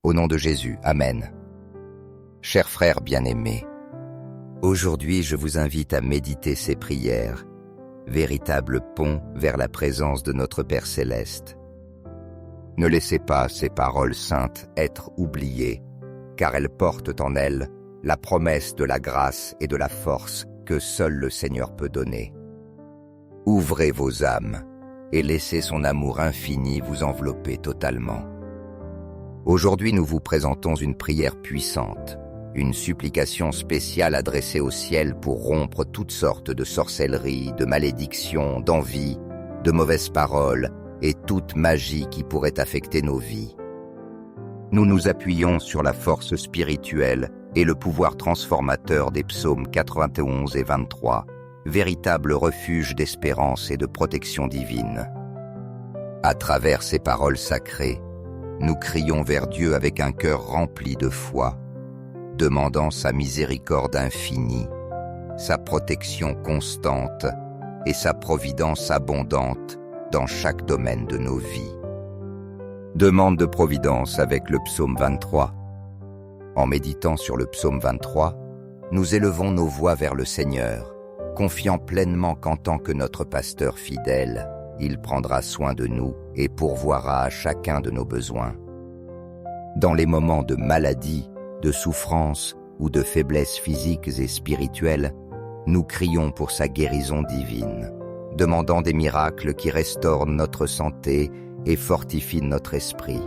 Au nom de Jésus, Amen. Chers frères bien-aimés, aujourd'hui je vous invite à méditer ces prières, véritable pont vers la présence de notre Père Céleste. Ne laissez pas ces paroles saintes être oubliées, car elles portent en elles la promesse de la grâce et de la force que seul le Seigneur peut donner. Ouvrez vos âmes et laissez son amour infini vous envelopper totalement. Aujourd'hui, nous vous présentons une prière puissante, une supplication spéciale adressée au ciel pour rompre toutes sortes de sorcelleries, de malédictions, d'envies, de mauvaises paroles et toute magie qui pourrait affecter nos vies. Nous nous appuyons sur la force spirituelle et le pouvoir transformateur des psaumes 91 et 23, véritable refuge d'espérance et de protection divine. À travers ces paroles sacrées, nous crions vers Dieu avec un cœur rempli de foi, demandant sa miséricorde infinie, sa protection constante et sa providence abondante dans chaque domaine de nos vies. Demande de providence avec le psaume 23. En méditant sur le psaume 23, nous élevons nos voix vers le Seigneur, confiant pleinement qu'en tant que notre pasteur fidèle, il prendra soin de nous et pourvoira à chacun de nos besoins. Dans les moments de maladie, de souffrance ou de faiblesse physiques et spirituelles, nous crions pour sa guérison divine, demandant des miracles qui restaurent notre santé et fortifient notre esprit.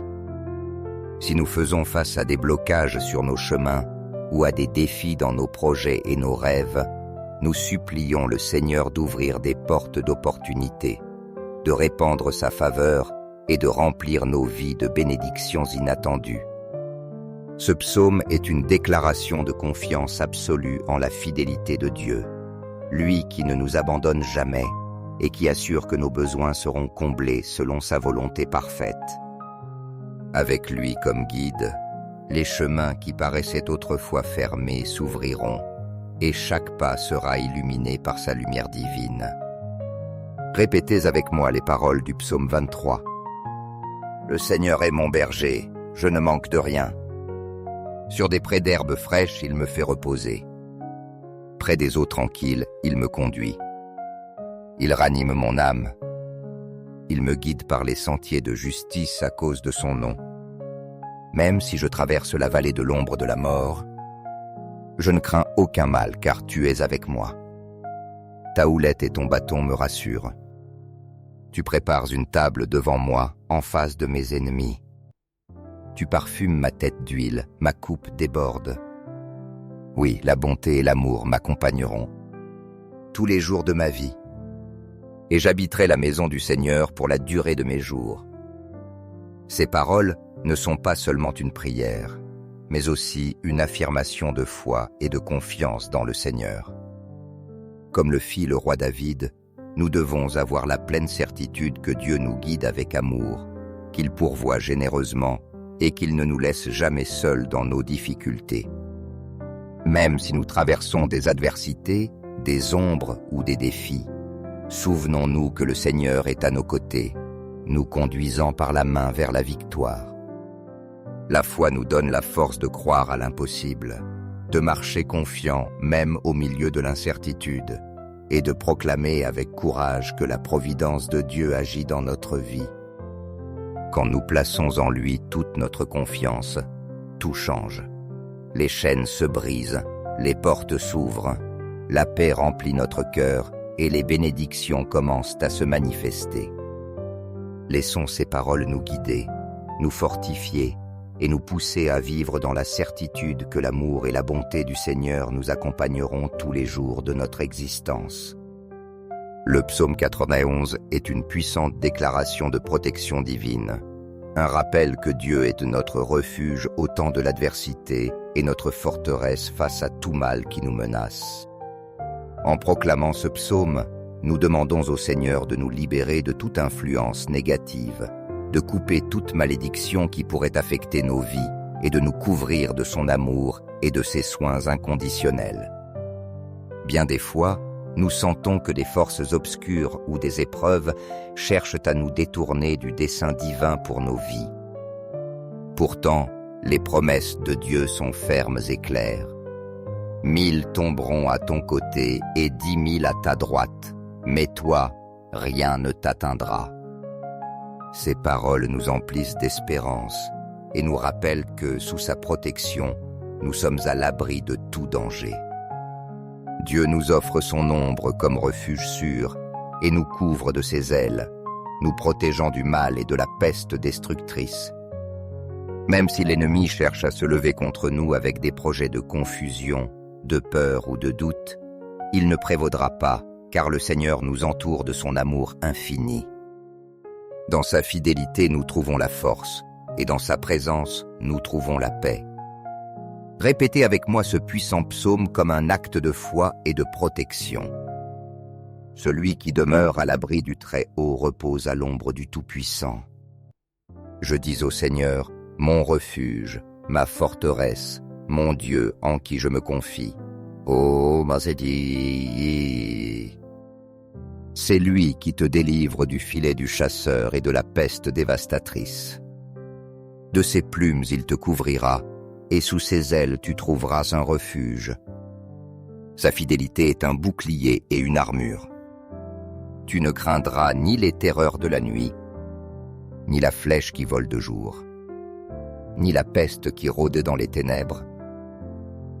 Si nous faisons face à des blocages sur nos chemins ou à des défis dans nos projets et nos rêves, nous supplions le Seigneur d'ouvrir des portes d'opportunité, de répandre sa faveur et de remplir nos vies de bénédictions inattendues. Ce psaume est une déclaration de confiance absolue en la fidélité de Dieu, lui qui ne nous abandonne jamais et qui assure que nos besoins seront comblés selon sa volonté parfaite. Avec lui comme guide, les chemins qui paraissaient autrefois fermés s'ouvriront et chaque pas sera illuminé par sa lumière divine. Répétez avec moi les paroles du psaume 23. Le Seigneur est mon berger, je ne manque de rien. Sur des prés d'herbes fraîches, il me fait reposer. Près des eaux tranquilles, il me conduit. Il ranime mon âme. Il me guide par les sentiers de justice à cause de son nom. Même si je traverse la vallée de l'ombre de la mort, je ne crains aucun mal car tu es avec moi. Ta houlette et ton bâton me rassurent. Tu prépares une table devant moi, en face de mes ennemis. Tu parfumes ma tête d'huile, ma coupe déborde. Oui, la bonté et l'amour m'accompagneront tous les jours de ma vie. Et j'habiterai la maison du Seigneur pour la durée de mes jours. Ces paroles ne sont pas seulement une prière, mais aussi une affirmation de foi et de confiance dans le Seigneur. Comme le fit le roi David, nous devons avoir la pleine certitude que Dieu nous guide avec amour, qu'il pourvoit généreusement et qu'il ne nous laisse jamais seuls dans nos difficultés. Même si nous traversons des adversités, des ombres ou des défis, souvenons-nous que le Seigneur est à nos côtés, nous conduisant par la main vers la victoire. La foi nous donne la force de croire à l'impossible, de marcher confiant même au milieu de l'incertitude, et de proclamer avec courage que la providence de Dieu agit dans notre vie. Quand nous plaçons en lui toute notre confiance, tout change. Les chaînes se brisent, les portes s'ouvrent, la paix remplit notre cœur et les bénédictions commencent à se manifester. Laissons ces paroles nous guider, nous fortifier et nous pousser à vivre dans la certitude que l'amour et la bonté du Seigneur nous accompagneront tous les jours de notre existence. Le psaume 91 est une puissante déclaration de protection divine, un rappel que Dieu est notre refuge au temps de l'adversité et notre forteresse face à tout mal qui nous menace. En proclamant ce psaume, nous demandons au Seigneur de nous libérer de toute influence négative, de couper toute malédiction qui pourrait affecter nos vies et de nous couvrir de son amour et de ses soins inconditionnels. Bien des fois, nous sentons que des forces obscures ou des épreuves cherchent à nous détourner du dessein divin pour nos vies. Pourtant, Les promesses de Dieu sont fermes et claires. 1000 tomberont à ton côté et 10 000 à ta droite, mais toi, rien ne t'atteindra. Ces paroles nous emplissent d'espérance et nous rappellent que, sous sa protection, nous sommes à l'abri de tout danger. Dieu nous offre son ombre comme refuge sûr et nous couvre de ses ailes, nous protégeant du mal et de la peste destructrice. Même si l'ennemi cherche à se lever contre nous avec des projets de confusion, de peur ou de doute, il ne prévaudra pas, car le Seigneur nous entoure de son amour infini. Dans sa fidélité, nous trouvons la force, et dans sa présence, nous trouvons la paix. Répétez avec moi ce puissant psaume comme un acte de foi et de protection. Celui qui demeure à l'abri du Très-Haut repose à l'ombre du Tout-Puissant. Je dis au Seigneur, mon refuge, ma forteresse, mon Dieu en qui je me confie. Oh, Mazedi. C'est lui qui te délivre du filet du chasseur et de la peste dévastatrice. De ses plumes il te couvrira, et sous ses ailes tu trouveras un refuge. Sa fidélité est un bouclier et une armure. Tu ne craindras ni les terreurs de la nuit, ni la flèche qui vole de jour, ni la peste qui rôde dans les ténèbres,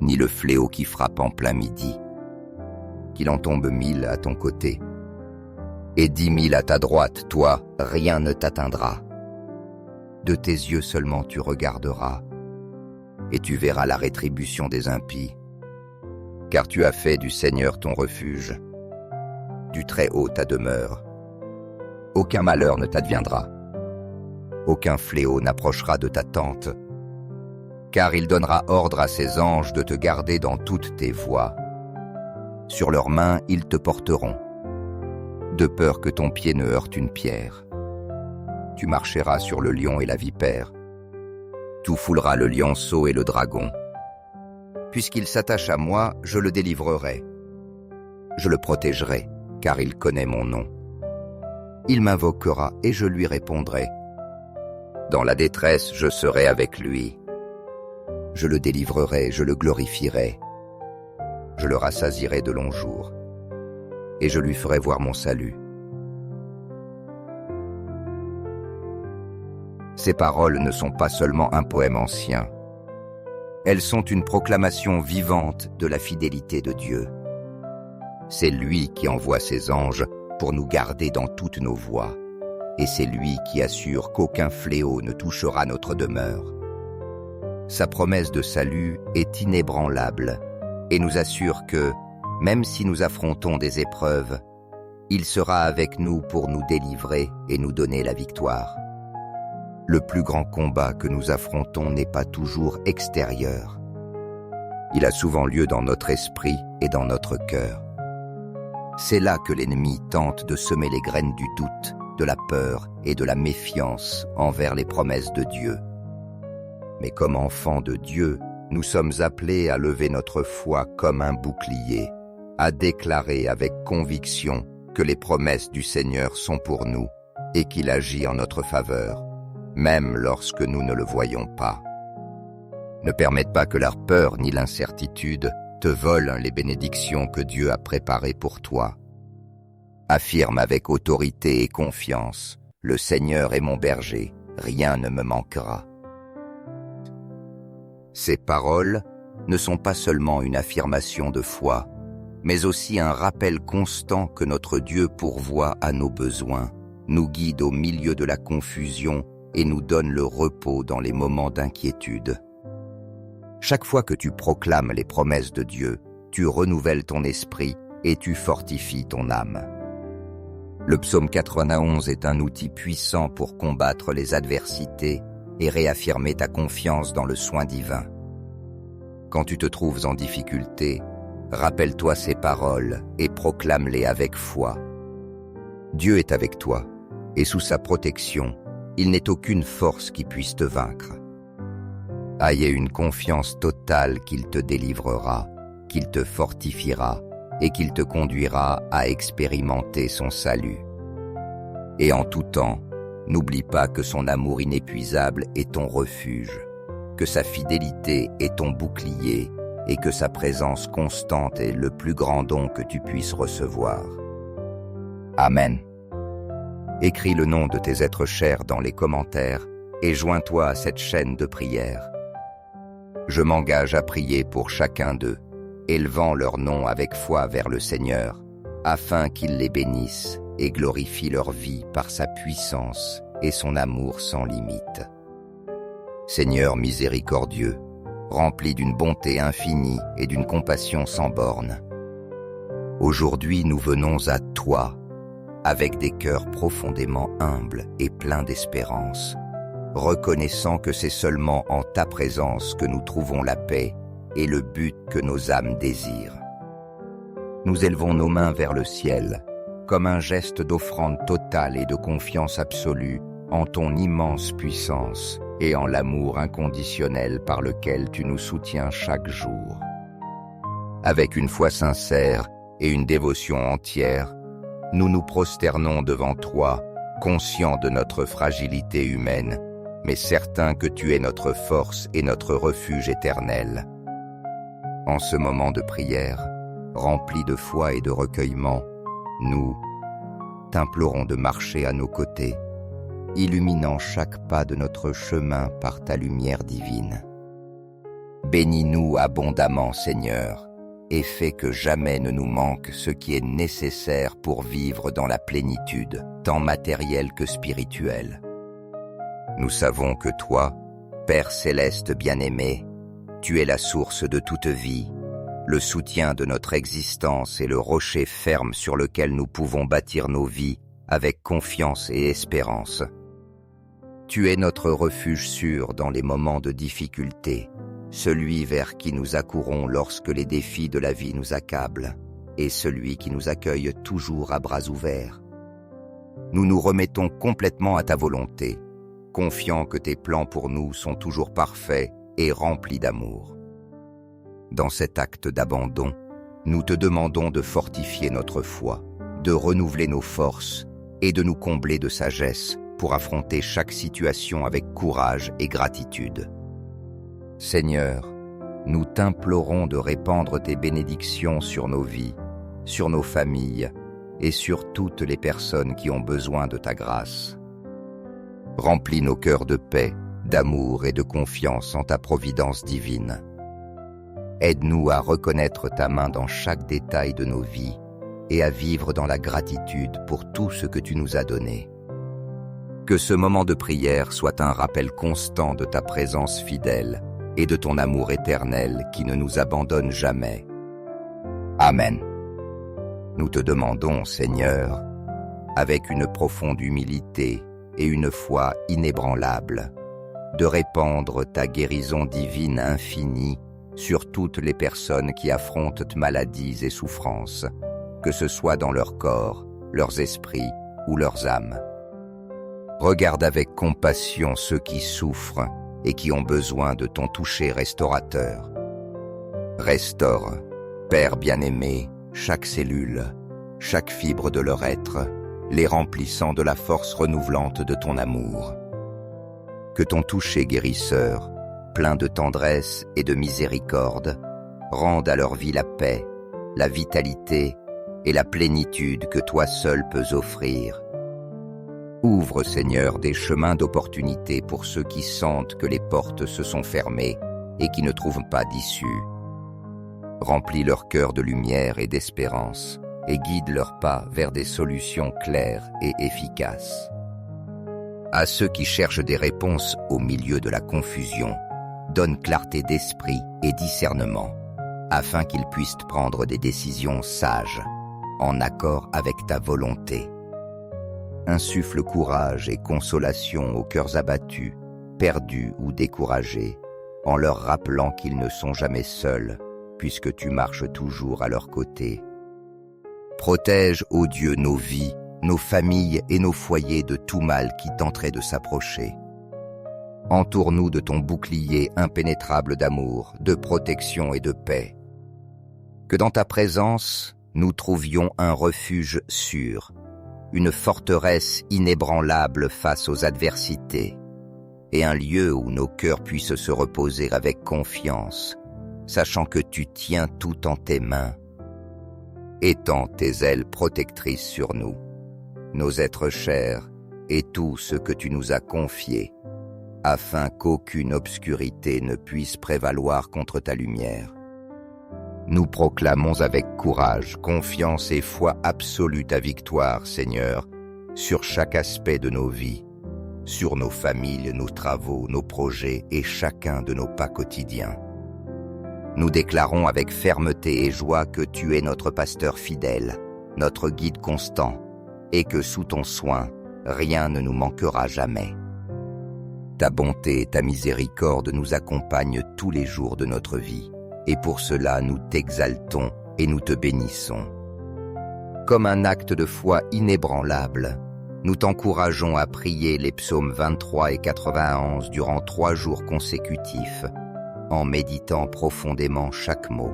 ni le fléau qui frappe en plein midi. Qu'il en tombe 1000 à ton côté, et 10 000 à ta droite, toi, rien ne t'atteindra. De tes yeux seulement tu regarderas, et tu verras la rétribution des impies. Car tu as fait du Seigneur ton refuge, du Très-Haut ta demeure. Aucun malheur ne t'adviendra, aucun fléau n'approchera de ta tente, car il donnera ordre à ses anges de te garder dans toutes tes voies. Sur leurs mains ils te porteront, de peur que ton pied ne heurte une pierre. Tu marcheras sur le lion et la vipère. Tu fouleras le lionceau et le dragon. Puisqu'il s'attache à moi, je le délivrerai. Je le protégerai, car il connaît mon nom. Il m'invoquera et je lui répondrai. Dans la détresse, je serai avec lui. Je le délivrerai, je le glorifierai. Je le rassasierai de longs jours, et je lui ferai voir mon salut. Ces paroles ne sont pas seulement un poème ancien. Elles sont une proclamation vivante de la fidélité de Dieu. C'est lui qui envoie ses anges pour nous garder dans toutes nos voies, et c'est lui qui assure qu'aucun fléau ne touchera notre demeure. Sa promesse de salut est inébranlable et nous assure que, même si nous affrontons des épreuves, il sera avec nous pour nous délivrer et nous donner la victoire. Le plus grand combat que nous affrontons n'est pas toujours extérieur. Il a souvent lieu dans notre esprit et dans notre cœur. C'est là que l'ennemi tente de semer les graines du doute, de la peur et de la méfiance envers les promesses de Dieu. Mais comme enfants de Dieu, nous sommes appelés à lever notre foi comme un bouclier, à déclarer avec conviction que les promesses du Seigneur sont pour nous et qu'il agit en notre faveur, même lorsque nous ne le voyons pas. Ne permette pas que la peur ni l'incertitude te volent les bénédictions que Dieu a préparées pour toi. Affirme avec autorité et confiance, « Le Seigneur est mon berger, rien ne me manquera. » Ces paroles ne sont pas seulement une affirmation de foi, mais aussi un rappel constant que notre Dieu pourvoit à nos besoins, nous guide au milieu de la confusion et nous donne le repos dans les moments d'inquiétude. Chaque fois que tu proclames les promesses de Dieu, tu renouvelles ton esprit et tu fortifies ton âme. Le psaume 91 est un outil puissant pour combattre les adversités et réaffirmer ta confiance dans le soin divin. Quand tu te trouves en difficulté, rappelle-toi ces paroles et proclame-les avec foi. Dieu est avec toi, et sous sa protection, il n'est aucune force qui puisse te vaincre. Ayez une confiance totale qu'il te délivrera, qu'il te fortifiera et qu'il te conduira à expérimenter son salut. Et en tout temps, n'oublie pas que son amour inépuisable est ton refuge, que sa fidélité est ton bouclier et que sa présence constante est le plus grand don que tu puisses recevoir. Amen. Écris le nom de tes êtres chers dans les commentaires et joins-toi à cette chaîne de prière. Je m'engage à prier pour chacun d'eux, élevant leur nom avec foi vers le Seigneur, afin qu'il les bénisse et glorifie leur vie par sa puissance et son amour sans limite. Seigneur miséricordieux, rempli d'une bonté infinie et d'une compassion sans bornes, aujourd'hui nous venons à toi, avec des cœurs profondément humbles et pleins d'espérance, reconnaissant que c'est seulement en ta présence que nous trouvons la paix et le but que nos âmes désirent. Nous élevons nos mains vers le ciel, comme un geste d'offrande totale et de confiance absolue en ton immense puissance et en l'amour inconditionnel par lequel tu nous soutiens chaque jour. Avec une foi sincère et une dévotion entière, nous nous prosternons devant toi, conscients de notre fragilité humaine, mais certains que tu es notre force et notre refuge éternel. En ce moment de prière, rempli de foi et de recueillement, nous t'implorons de marcher à nos côtés, illuminant chaque pas de notre chemin par ta lumière divine. Bénis-nous abondamment, Seigneur, et fais que jamais ne nous manque ce qui est nécessaire pour vivre dans la plénitude, tant matérielle que spirituelle. Nous savons que toi, Père céleste bien-aimé, tu es la source de toute vie, le soutien de notre existence et le rocher ferme sur lequel nous pouvons bâtir nos vies avec confiance et espérance. Tu es notre refuge sûr dans les moments de difficulté, celui vers qui nous accourons lorsque les défis de la vie nous accablent, et celui qui nous accueille toujours à bras ouverts. Nous nous remettons complètement à ta volonté, confiants que tes plans pour nous sont toujours parfaits et remplis d'amour. Dans cet acte d'abandon, nous te demandons de fortifier notre foi, de renouveler nos forces et de nous combler de sagesse pour affronter chaque situation avec courage et gratitude. Seigneur, nous t'implorons de répandre tes bénédictions sur nos vies, sur nos familles et sur toutes les personnes qui ont besoin de ta grâce. Remplis nos cœurs de paix, d'amour et de confiance en ta providence divine. Aide-nous à reconnaître ta main dans chaque détail de nos vies et à vivre dans la gratitude pour tout ce que tu nous as donné. Que ce moment de prière soit un rappel constant de ta présence fidèle et de ton amour éternel qui ne nous abandonne jamais. Amen. Nous te demandons, Seigneur, avec une profonde humilité et une foi inébranlable, de répandre ta guérison divine infinie sur toutes les personnes qui affrontent maladies et souffrances, que ce soit dans leur corps, leurs esprits ou leurs âmes. Regarde avec compassion ceux qui souffrent et qui ont besoin de ton toucher restaurateur. Restaure, Père bien-aimé, chaque cellule, chaque fibre de leur être, les remplissant de la force renouvelante de ton amour. Que ton toucher guérisseur, plein de tendresse et de miséricorde, rende à leur vie la paix, la vitalité et la plénitude que toi seul peux offrir. Ouvre, Seigneur, des chemins d'opportunité pour ceux qui sentent que les portes se sont fermées et qui ne trouvent pas d'issue. Remplis leur cœur de lumière et d'espérance et guide leurs pas vers des solutions claires et efficaces. À ceux qui cherchent des réponses au milieu de la confusion, donne clarté d'esprit et discernement, afin qu'ils puissent prendre des décisions sages, en accord avec ta volonté. Insuffle courage et consolation aux cœurs abattus, perdus ou découragés, en leur rappelant qu'ils ne sont jamais seuls, puisque tu marches toujours à leur côté. Protège, ô Dieu, nos vies, nos familles et nos foyers de tout mal qui tenterait de s'approcher. Entoure-nous de ton bouclier impénétrable d'amour, de protection et de paix. Que dans ta présence, nous trouvions un refuge sûr, une forteresse inébranlable face aux adversités. et un lieu où nos cœurs puissent se reposer avec confiance, sachant que tu tiens tout en tes mains. Étends tes ailes protectrices sur nous, nos êtres chers et tout ce que tu nous as confié, afin qu'aucune obscurité ne puisse prévaloir contre ta lumière. Nous proclamons avec courage, confiance et foi absolue ta victoire, Seigneur, sur chaque aspect de nos vies, sur nos familles, nos travaux, nos projets et chacun de nos pas quotidiens. Nous déclarons avec fermeté et joie que tu es notre pasteur fidèle, notre guide constant, et que sous ton soin, rien ne nous manquera jamais. Ta bonté et ta miséricorde nous accompagnent tous les jours de notre vie, et pour cela nous t'exaltons et nous te bénissons. Comme un acte de foi inébranlable, nous t'encourageons à prier les psaumes 23 et 91 durant 3 jours consécutifs, en méditant profondément chaque mot.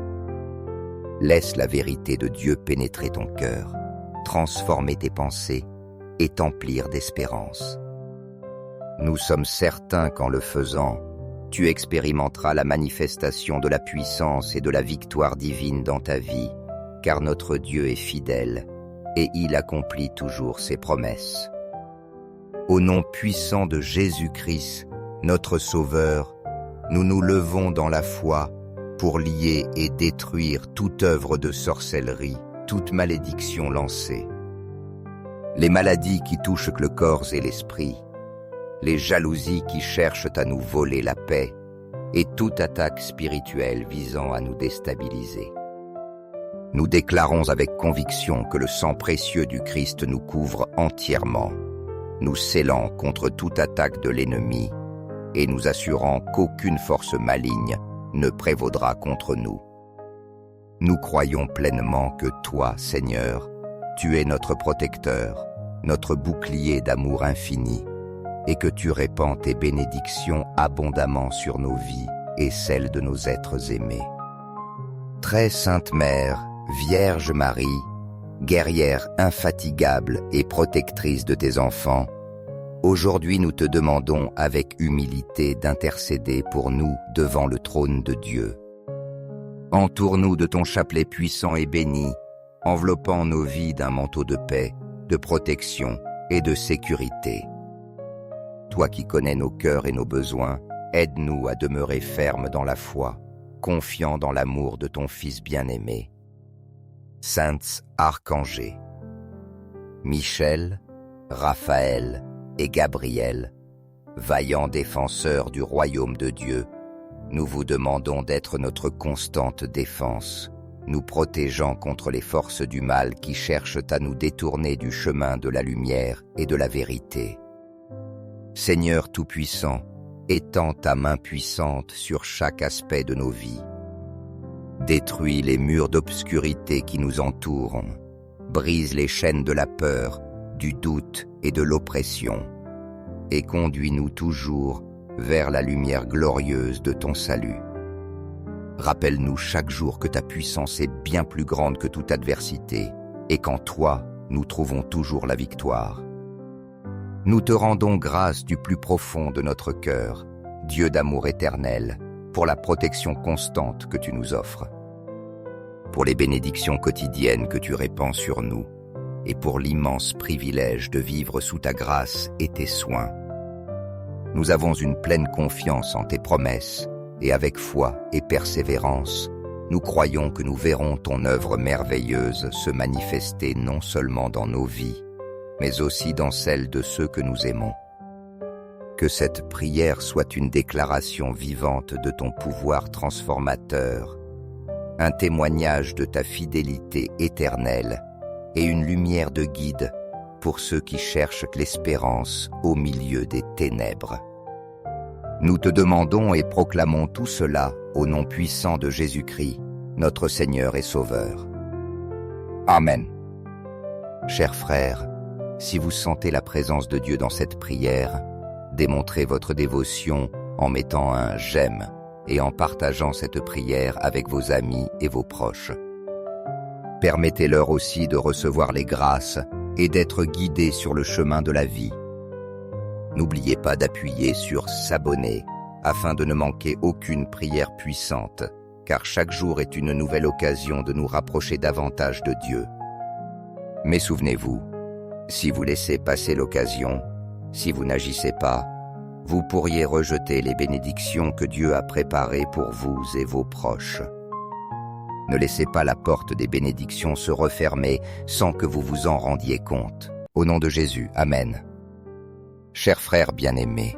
Laisse la vérité de Dieu pénétrer ton cœur, transformer tes pensées et t'emplir d'espérance. Nous sommes certains qu'en le faisant, tu expérimenteras la manifestation de la puissance et de la victoire divine dans ta vie, car notre Dieu est fidèle et il accomplit toujours ses promesses. Au nom puissant de Jésus-Christ, notre Sauveur, nous nous levons dans la foi pour lier et détruire toute œuvre de sorcellerie, toute malédiction lancée. Les maladies qui touchent le corps et l'esprit, les jalousies qui cherchent à nous voler la paix et toute attaque spirituelle visant à nous déstabiliser. Nous déclarons avec conviction que le sang précieux du Christ nous couvre entièrement, nous scellant contre toute attaque de l'ennemi et nous assurant qu'aucune force maligne ne prévaudra contre nous. Nous croyons pleinement que toi, Seigneur, tu es notre protecteur, notre bouclier d'amour infini, et que tu répands tes bénédictions abondamment sur nos vies et celles de nos êtres aimés. Très Sainte Mère, Vierge Marie, guerrière infatigable et protectrice de tes enfants, aujourd'hui nous te demandons avec humilité d'intercéder pour nous devant le trône de Dieu. Entoure-nous de ton chapelet puissant et béni, enveloppant nos vies d'un manteau de paix, de protection et de sécurité. Toi qui connais nos cœurs et nos besoins, aide-nous à demeurer fermes dans la foi, confiants dans l'amour de ton Fils bien-aimé. Saints archangers, Michel, Raphaël et Gabriel, vaillants défenseurs du royaume de Dieu, nous vous demandons d'être notre constante défense, nous protégeant contre les forces du mal qui cherchent à nous détourner du chemin de la lumière et de la vérité. Seigneur Tout-Puissant, étends ta main puissante sur chaque aspect de nos vies. Détruis les murs d'obscurité qui nous entourent, brise les chaînes de la peur, du doute et de l'oppression, et conduis-nous toujours vers la lumière glorieuse de ton salut. Rappelle-nous chaque jour que ta puissance est bien plus grande que toute adversité, et qu'en toi, nous trouvons toujours la victoire. Nous te rendons grâce du plus profond de notre cœur, Dieu d'amour éternel, pour la protection constante que tu nous offres, pour les bénédictions quotidiennes que tu répands sur nous, et pour l'immense privilège de vivre sous ta grâce et tes soins. Nous avons une pleine confiance en tes promesses, et avec foi et persévérance, nous croyons que nous verrons ton œuvre merveilleuse se manifester non seulement dans nos vies, mais aussi dans celles de ceux que nous aimons. Que cette prière soit une déclaration vivante de ton pouvoir transformateur, un témoignage de ta fidélité éternelle et une lumière de guide pour ceux qui cherchent l'espérance au milieu des ténèbres. Nous te demandons et proclamons tout cela au nom puissant de Jésus-Christ, notre Seigneur et Sauveur. Amen. Chers frères, si vous sentez la présence de Dieu dans cette prière, démontrez votre dévotion en mettant un « j'aime » et en partageant cette prière avec vos amis et vos proches. Permettez-leur aussi de recevoir les grâces et d'être guidés sur le chemin de la vie. N'oubliez pas d'appuyer sur s'abonner afin de ne manquer aucune prière puissante, car chaque jour est une nouvelle occasion de nous rapprocher davantage de Dieu. Mais souvenez-vous, si vous laissez passer l'occasion, si vous n'agissez pas, vous pourriez rejeter les bénédictions que Dieu a préparées pour vous et vos proches. Ne laissez pas la porte des bénédictions se refermer sans que vous vous en rendiez compte. Au nom de Jésus, Amen. Chers frères bien-aimés,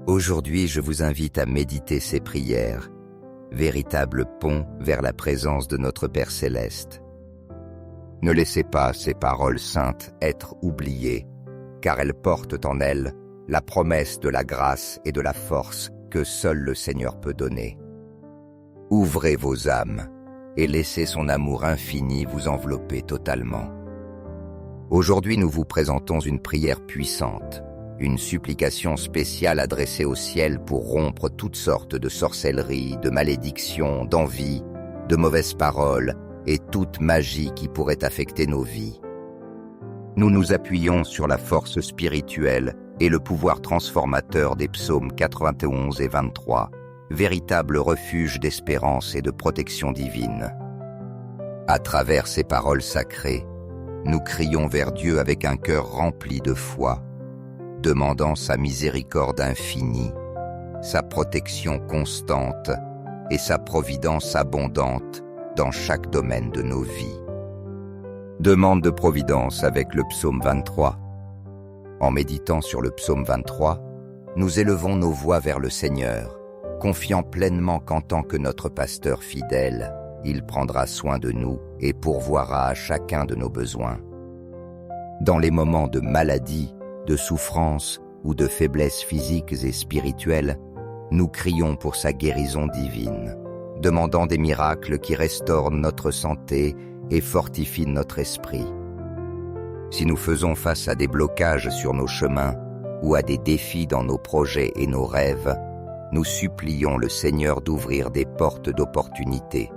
aujourd'hui je vous invite à méditer ces prières, véritable pont vers la présence de notre Père Céleste. Ne laissez pas ces paroles saintes être oubliées, car elles portent en elles la promesse de la grâce et de la force que seul le Seigneur peut donner. Ouvrez vos âmes et laissez son amour infini vous envelopper totalement. Aujourd'hui, nous vous présentons une prière puissante, une supplication spéciale adressée au ciel pour rompre toutes sortes de sorcelleries, de malédictions, d'envies, de mauvaises paroles et toute magie qui pourrait affecter nos vies. Nous nous appuyons sur la force spirituelle et le pouvoir transformateur des psaumes 91 et 23, véritable refuge d'espérance et de protection divine. À travers ces paroles sacrées, nous crions vers Dieu avec un cœur rempli de foi, demandant sa miséricorde infinie, sa protection constante et sa providence abondante dans chaque domaine de nos vies. Demande de providence avec le psaume 23. En méditant sur le psaume 23, nous élevons nos voix vers le Seigneur, confiant pleinement qu'en tant que notre pasteur fidèle, il prendra soin de nous et pourvoira à chacun de nos besoins. Dans les moments de maladie, de souffrance ou de faiblesse physiques et spirituelles, nous crions pour sa guérison divine, demandant des miracles qui restaurent notre santé et fortifient notre esprit. Si nous faisons face à des blocages sur nos chemins ou à des défis dans nos projets et nos rêves, nous supplions le Seigneur d'ouvrir des portes d'opportunité,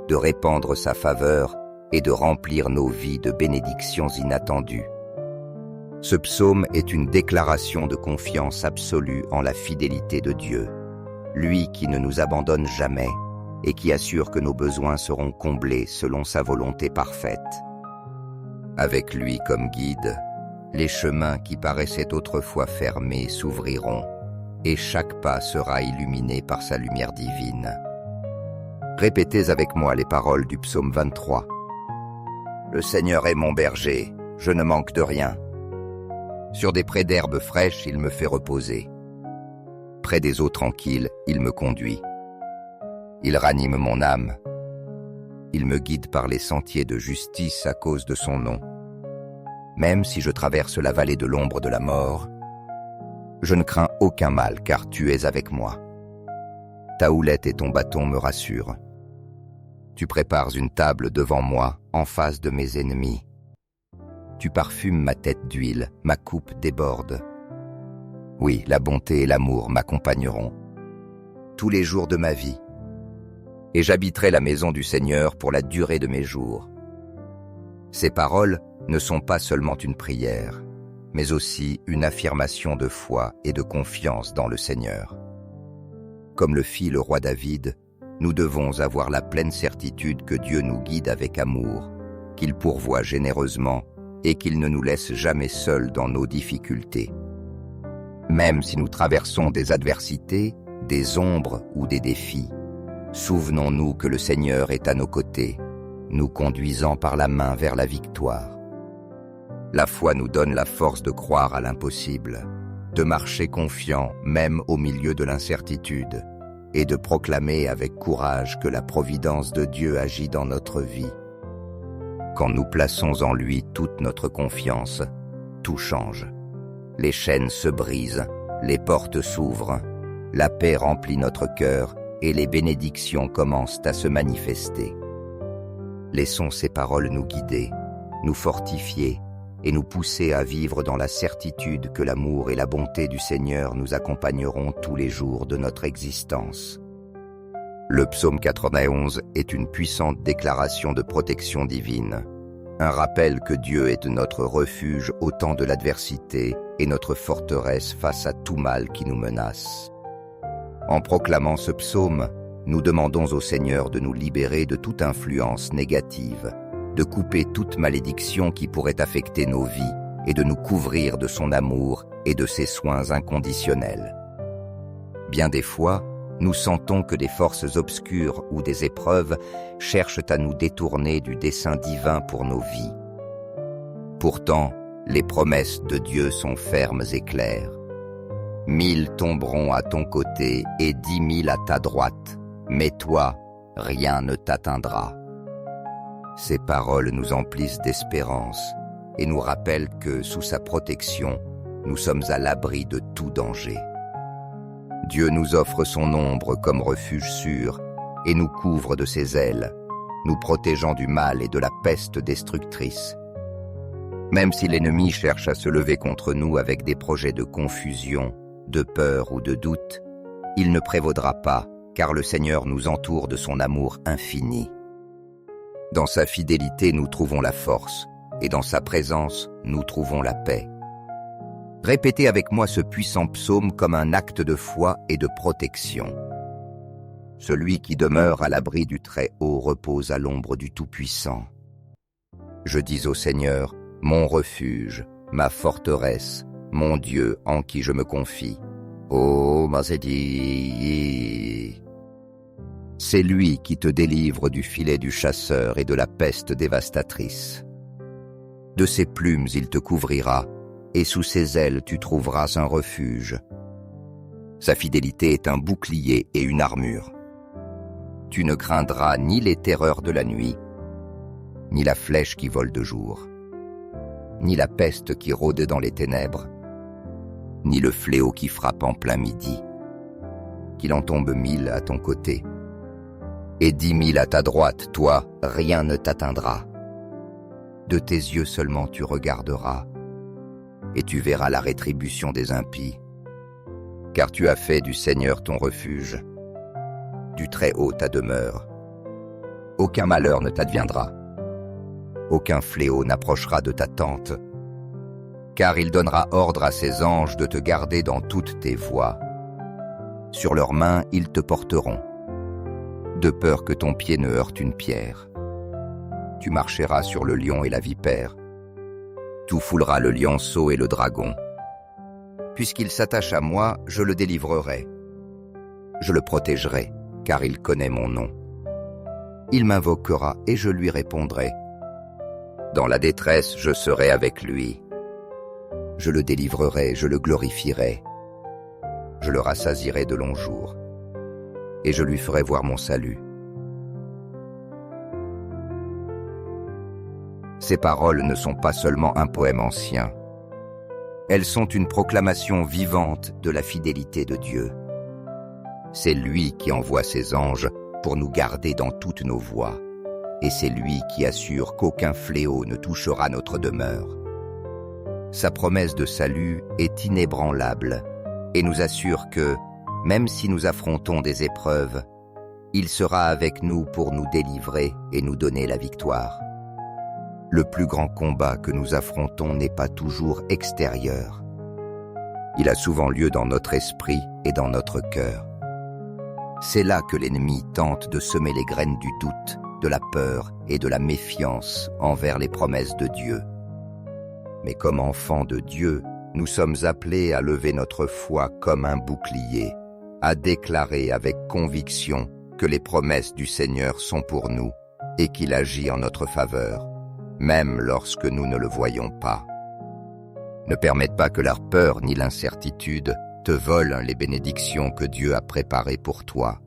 de répandre sa faveur et de remplir nos vies de bénédictions inattendues. Ce psaume est une déclaration de confiance absolue en la fidélité de Dieu, lui qui ne nous abandonne jamais et qui assure que nos besoins seront comblés selon sa volonté parfaite. Avec lui comme guide, les chemins qui paraissaient autrefois fermés s'ouvriront et chaque pas sera illuminé par sa lumière divine. Répétez avec moi les paroles du psaume 23. Le Seigneur est mon berger, je ne manque de rien. Sur des prés d'herbes fraîches, il me fait reposer. Près des eaux tranquilles, il me conduit. Il ranime mon âme. Il me guide par les sentiers de justice à cause de son nom. Même si je traverse la vallée de l'ombre de la mort, je ne crains aucun mal car tu es avec moi. Ta houlette et ton bâton me rassurent. Tu prépares une table devant moi, en face de mes ennemis. Tu parfumes ma tête d'huile, ma coupe déborde. Oui, la bonté et l'amour m'accompagneront tous les jours de ma vie. Et j'habiterai la maison du Seigneur pour la durée de mes jours. Ces paroles ne sont pas seulement une prière, mais aussi une affirmation de foi et de confiance dans le Seigneur. Comme le fit le roi David, nous devons avoir la pleine certitude que Dieu nous guide avec amour, qu'il pourvoit généreusement et qu'il ne nous laisse jamais seuls dans nos difficultés. Même si nous traversons des adversités, des ombres ou des défis, souvenons-nous que le Seigneur est à nos côtés, nous conduisant par la main vers la victoire. La foi nous donne la force de croire à l'impossible, de marcher confiant même au milieu de l'incertitude, et de proclamer avec courage que la providence de Dieu agit dans notre vie. Quand nous plaçons en lui toute notre confiance, tout change. Les chaînes se brisent, les portes s'ouvrent, la paix remplit notre cœur et les bénédictions commencent à se manifester. Laissons ces paroles nous guider, nous fortifier et nous pousser à vivre dans la certitude que l'amour et la bonté du Seigneur nous accompagneront tous les jours de notre existence. Le psaume 91 est une puissante déclaration de protection divine, Un rappel que Dieu est notre refuge au temps de l'adversité et notre forteresse face à tout mal qui nous menace. En proclamant ce psaume, nous demandons au Seigneur de nous libérer de toute influence négative, de couper toute malédiction qui pourrait affecter nos vies et de nous couvrir de son amour et de ses soins inconditionnels. Bien des fois, nous sentons que des forces obscures ou des épreuves cherchent à nous détourner du dessein divin pour nos vies. Pourtant, les promesses de Dieu sont fermes et claires. 1000 tomberont à ton côté et 10 000 à ta droite, mais toi, rien ne t'atteindra. Ces paroles nous emplissent d'espérance et nous rappellent que, sous sa protection, nous sommes à l'abri de tout danger. Dieu nous offre son ombre comme refuge sûr et nous couvre de ses ailes, nous protégeant du mal et de la peste destructrice. Même si l'ennemi cherche à se lever contre nous avec des projets de confusion, de peur ou de doute, il ne prévaudra pas, car le Seigneur nous entoure de son amour infini. Dans sa fidélité, nous trouvons la force, et dans sa présence, nous trouvons la paix. Répétez avec moi ce puissant psaume comme un acte de foi et de protection. Celui qui demeure à l'abri du Très-Haut repose à l'ombre du Tout-Puissant. Je dis au Seigneur, mon refuge, ma forteresse, mon Dieu en qui je me confie. Oh, Mazedi. C'est lui qui te délivre du filet du chasseur et de la peste dévastatrice. De ses plumes il te couvrira, et sous ses ailes tu trouveras un refuge. Sa fidélité est un bouclier et une armure. Tu ne craindras ni les terreurs de la nuit, ni la flèche qui vole de jour, ni la peste qui rôde dans les ténèbres, ni le fléau qui frappe en plein midi. Qu'il en tombe 1000 à ton côté, et 10 000 à ta droite, toi, rien ne t'atteindra. De tes yeux seulement tu regarderas, et tu verras la rétribution des impies. Car tu as fait du Seigneur ton refuge, du Très-Haut ta demeure. Aucun malheur ne t'adviendra, aucun fléau n'approchera de ta tente, car il donnera ordre à ses anges de te garder dans toutes tes voies. Sur leurs mains ils te porteront, de peur que ton pied ne heurte une pierre. Tu marcheras sur le lion et la vipère, tu fouleras le lionceau et le dragon. Puisqu'il s'attache à moi, je le délivrerai. Je le protégerai, car il connaît mon nom. Il m'invoquera et je lui répondrai. Dans la détresse, je serai avec lui. Je le délivrerai, je le glorifierai. Je le rassasierai de longs jours, et je lui ferai voir mon salut. Ces paroles ne sont pas seulement un poème ancien. Elles sont une proclamation vivante de la fidélité de Dieu. C'est lui qui envoie ses anges pour nous garder dans toutes nos voies, et c'est lui qui assure qu'aucun fléau ne touchera notre demeure. Sa promesse de salut est inébranlable et nous assure que, même si nous affrontons des épreuves, il sera avec nous pour nous délivrer et nous donner la victoire. Le plus grand combat que nous affrontons n'est pas toujours extérieur. Il a souvent lieu dans notre esprit et dans notre cœur. C'est là que l'ennemi tente de semer les graines du doute, de la peur et de la méfiance envers les promesses de Dieu. Mais comme enfants de Dieu, nous sommes appelés à lever notre foi comme un bouclier, à déclarer avec conviction que les promesses du Seigneur sont pour nous et qu'il agit en notre faveur, même lorsque nous ne le voyons pas. Ne permette pas que la peur ni l'incertitude te volent les bénédictions que Dieu a préparées pour toi.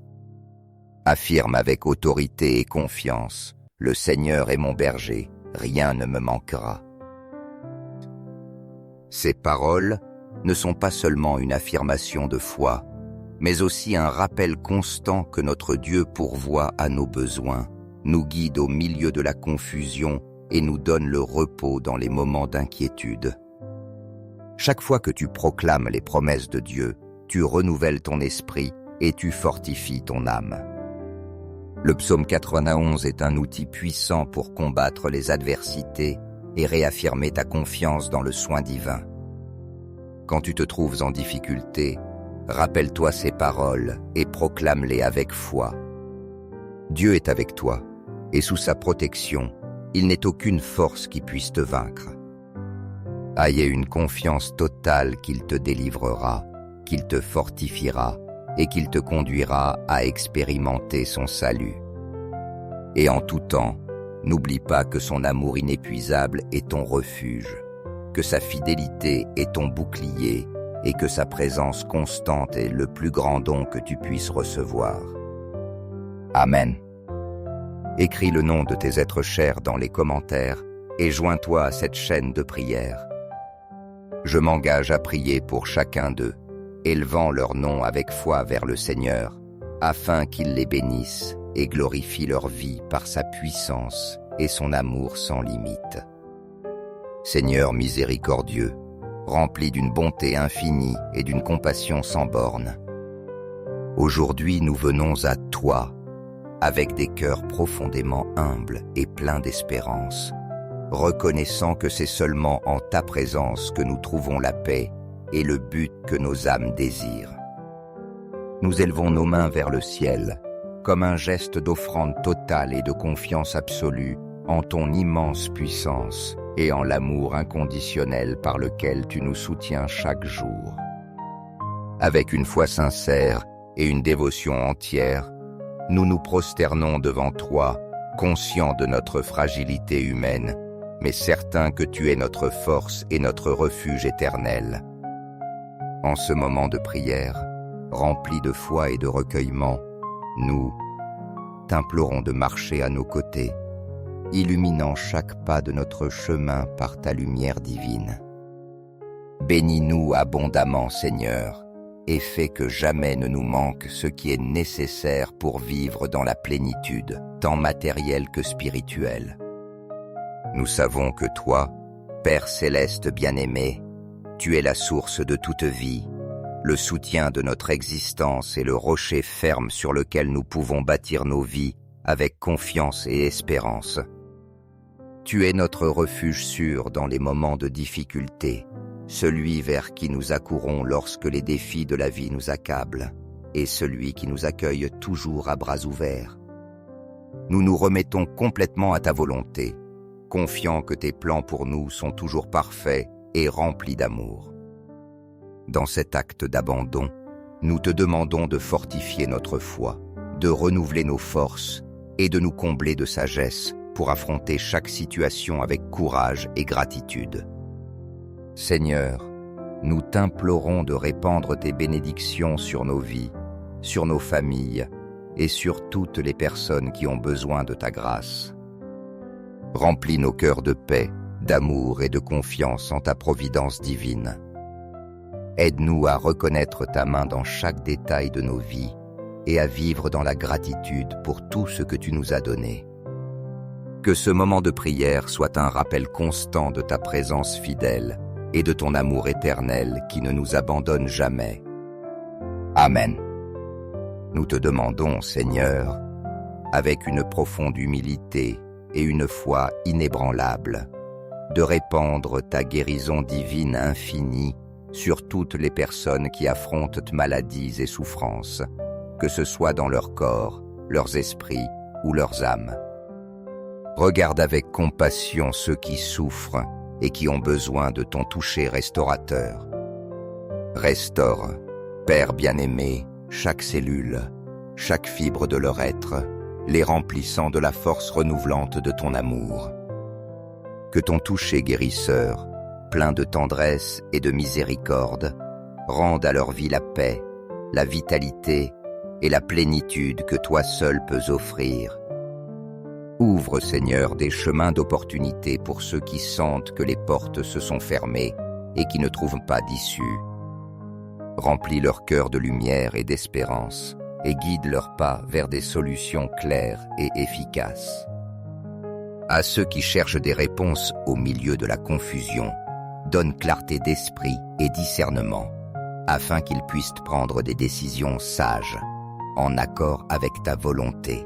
Affirme avec autorité et confiance, « Le Seigneur est mon berger, rien ne me manquera. » Ces paroles ne sont pas seulement une affirmation de foi, mais aussi un rappel constant que notre Dieu pourvoit à nos besoins, nous guide au milieu de la confusion et nous donne le repos dans les moments d'inquiétude. Chaque fois que tu proclames les promesses de Dieu, tu renouvelles ton esprit et tu fortifies ton âme. Le psaume 91 est un outil puissant pour combattre les adversités et réaffirmer ta confiance dans le soin divin. Quand tu te trouves en difficulté, rappelle-toi ces paroles et proclame-les avec foi. Dieu est avec toi, et sous sa protection, il n'est aucune force qui puisse te vaincre. Ayez une confiance totale qu'il te délivrera, qu'il te fortifiera et qu'il te conduira à expérimenter son salut. Et en tout temps, n'oublie pas que son amour inépuisable est ton refuge, que sa fidélité est ton bouclier et que sa présence constante est le plus grand don que tu puisses recevoir. Amen. Écris le nom de tes êtres chers dans les commentaires et joins-toi à cette chaîne de prière. Je m'engage à prier pour chacun d'eux, élevant leur nom avec foi vers le Seigneur, afin qu'il les bénisse et glorifie leur vie par sa puissance et son amour sans limite. Seigneur miséricordieux, rempli d'une bonté infinie et d'une compassion sans bornes, aujourd'hui nous venons à toi, avec des cœurs profondément humbles et pleins d'espérance, reconnaissant que c'est seulement en ta présence que nous trouvons la paix et le but que nos âmes désirent. Nous élevons nos mains vers le ciel, comme un geste d'offrande totale et de confiance absolue en ton immense puissance et en l'amour inconditionnel par lequel tu nous soutiens chaque jour. Avec une foi sincère et une dévotion entière, nous nous prosternons devant toi, conscients de notre fragilité humaine, mais certains que tu es notre force et notre refuge éternel. En ce moment de prière, rempli de foi et de recueillement, nous t'implorons de marcher à nos côtés, illuminant chaque pas de notre chemin par ta lumière divine. Bénis-nous abondamment, Seigneur, et fais que jamais ne nous manque ce qui est nécessaire pour vivre dans la plénitude, tant matérielle que spirituelle. Nous savons que toi, Père céleste bien-aimé, tu es la source de toute vie, le soutien de notre existence et le rocher ferme sur lequel nous pouvons bâtir nos vies avec confiance et espérance. Tu es notre refuge sûr dans les moments de difficulté, celui vers qui nous accourons lorsque les défis de la vie nous accablent, et celui qui nous accueille toujours à bras ouverts. Nous nous remettons complètement à ta volonté, confiants que tes plans pour nous sont toujours parfaits et remplis d'amour. Dans cet acte d'abandon, nous te demandons de fortifier notre foi, de renouveler nos forces et de nous combler de sagesse pour affronter chaque situation avec courage et gratitude. Seigneur, nous t'implorons de répandre tes bénédictions sur nos vies, sur nos familles et sur toutes les personnes qui ont besoin de ta grâce. Remplis nos cœurs de paix, d'amour et de confiance en ta providence divine. Aide-nous à reconnaître ta main dans chaque détail de nos vies et à vivre dans la gratitude pour tout ce que tu nous as donné. Que ce moment de prière soit un rappel constant de ta présence fidèle et de ton amour éternel qui ne nous abandonne jamais. Amen. Nous te demandons, Seigneur, avec une profonde humilité et une foi inébranlable, de répandre ta guérison divine infinie sur toutes les personnes qui affrontent maladies et souffrances, que ce soit dans leur corps, leurs esprits ou leurs âmes. Regarde avec compassion ceux qui souffrent et qui ont besoin de ton toucher restaurateur. Restaure, Père bien-aimé, chaque cellule, chaque fibre de leur être, les remplissant de la force renouvelante de ton amour. Que ton toucher guérisseur, plein de tendresse et de miséricorde, rende à leur vie la paix, la vitalité et la plénitude que toi seul peux offrir. Ouvre, Seigneur, des chemins d'opportunité pour ceux qui sentent que les portes se sont fermées et qui ne trouvent pas d'issue. Remplis leur cœur de lumière et d'espérance et guide leurs pas vers des solutions claires et efficaces. À ceux qui cherchent des réponses au milieu de la confusion, donne clarté d'esprit et discernement, afin qu'ils puissent prendre des décisions sages, en accord avec ta volonté.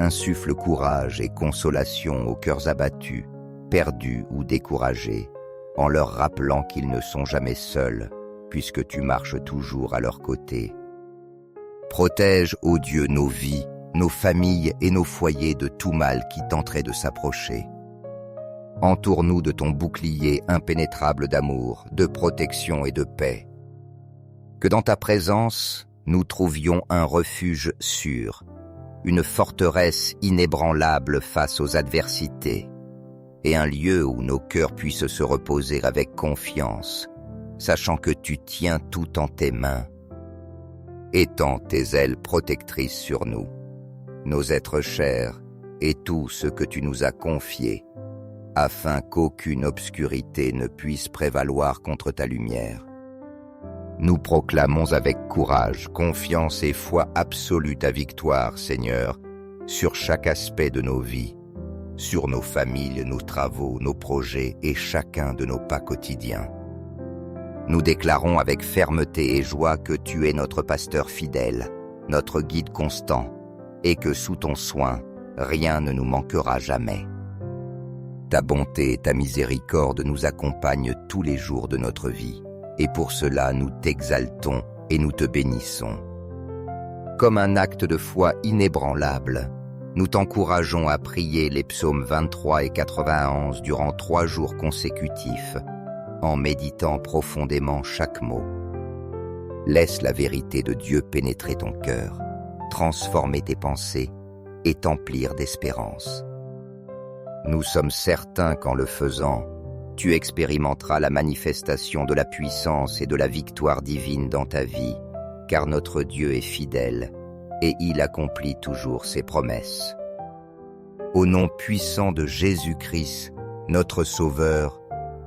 insuffle courage et consolation aux cœurs abattus, perdus ou découragés, en leur rappelant qu'ils ne sont jamais seuls, puisque tu marches toujours à leur côté. Protège, ô Dieu, nos vies, nos familles et nos foyers de tout mal qui tenterait de s'approcher. Entoure-nous de ton bouclier impénétrable d'amour, de protection et de paix. Que dans ta présence, nous trouvions un refuge sûr, une forteresse inébranlable face aux adversités, et un lieu où nos cœurs puissent se reposer avec confiance, sachant que tu tiens tout en tes mains. Étends tes ailes protectrices sur nous, nos êtres chers et tout ce que tu nous as confié, afin qu'aucune obscurité ne puisse prévaloir contre ta lumière. Nous proclamons avec courage, confiance et foi absolue ta victoire, Seigneur, sur chaque aspect de nos vies, sur nos familles, nos travaux, nos projets et chacun de nos pas quotidiens. Nous déclarons avec fermeté et joie que tu es notre pasteur fidèle, notre guide constant, et que sous ton soin, rien ne nous manquera jamais. Ta bonté et ta miséricorde nous accompagnent tous les jours de notre vie, et pour cela nous t'exaltons et nous te bénissons. Comme un acte de foi inébranlable, nous t'encourageons à prier les psaumes 23 et 91 durant 3 jours consécutifs, en méditant profondément chaque mot. Laisse la vérité de Dieu pénétrer ton cœur, transformer tes pensées et t'emplir d'espérance. Nous sommes certains qu'en le faisant, tu expérimenteras la manifestation de la puissance et de la victoire divine dans ta vie, car notre Dieu est fidèle et il accomplit toujours ses promesses. Au nom puissant de Jésus-Christ, notre Sauveur,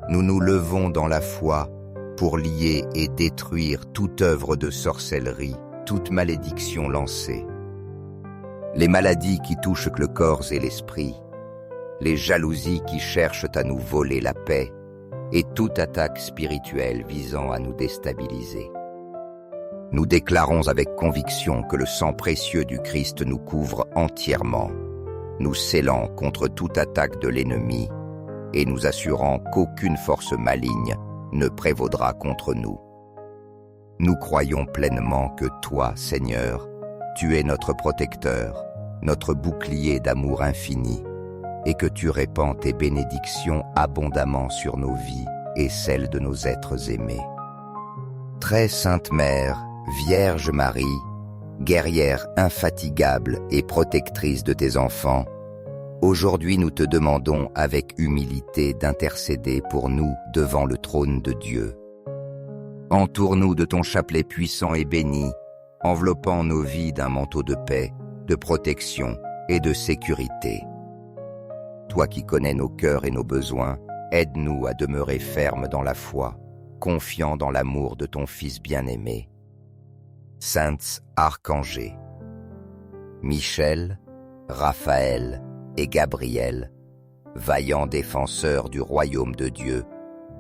nous nous levons dans la foi pour lier et détruire toute œuvre de sorcellerie, toute malédiction lancée. Les maladies qui touchent le corps et l'esprit, les jalousies qui cherchent à nous voler la paix et toute attaque spirituelle visant à nous déstabiliser. Nous déclarons avec conviction que le sang précieux du Christ nous couvre entièrement, nous scellant contre toute attaque de l'ennemi et nous assurant qu'aucune force maligne ne prévaudra contre nous. Nous croyons pleinement que toi, Seigneur, tu es notre protecteur, notre bouclier d'amour infini, et que tu répands tes bénédictions abondamment sur nos vies et celles de nos êtres aimés. Très Sainte Mère, Vierge Marie, guerrière infatigable et protectrice de tes enfants, aujourd'hui nous te demandons avec humilité d'intercéder pour nous devant le trône de Dieu. Entoure-nous de ton chapelet puissant et béni, enveloppant nos vies d'un manteau de paix, de protection et de sécurité. Toi qui connais nos cœurs et nos besoins, aide-nous à demeurer fermes dans la foi, confiants dans l'amour de ton Fils bien-aimé. Saints archangers, Michel, Raphaël et Gabriel, vaillants défenseurs du royaume de Dieu,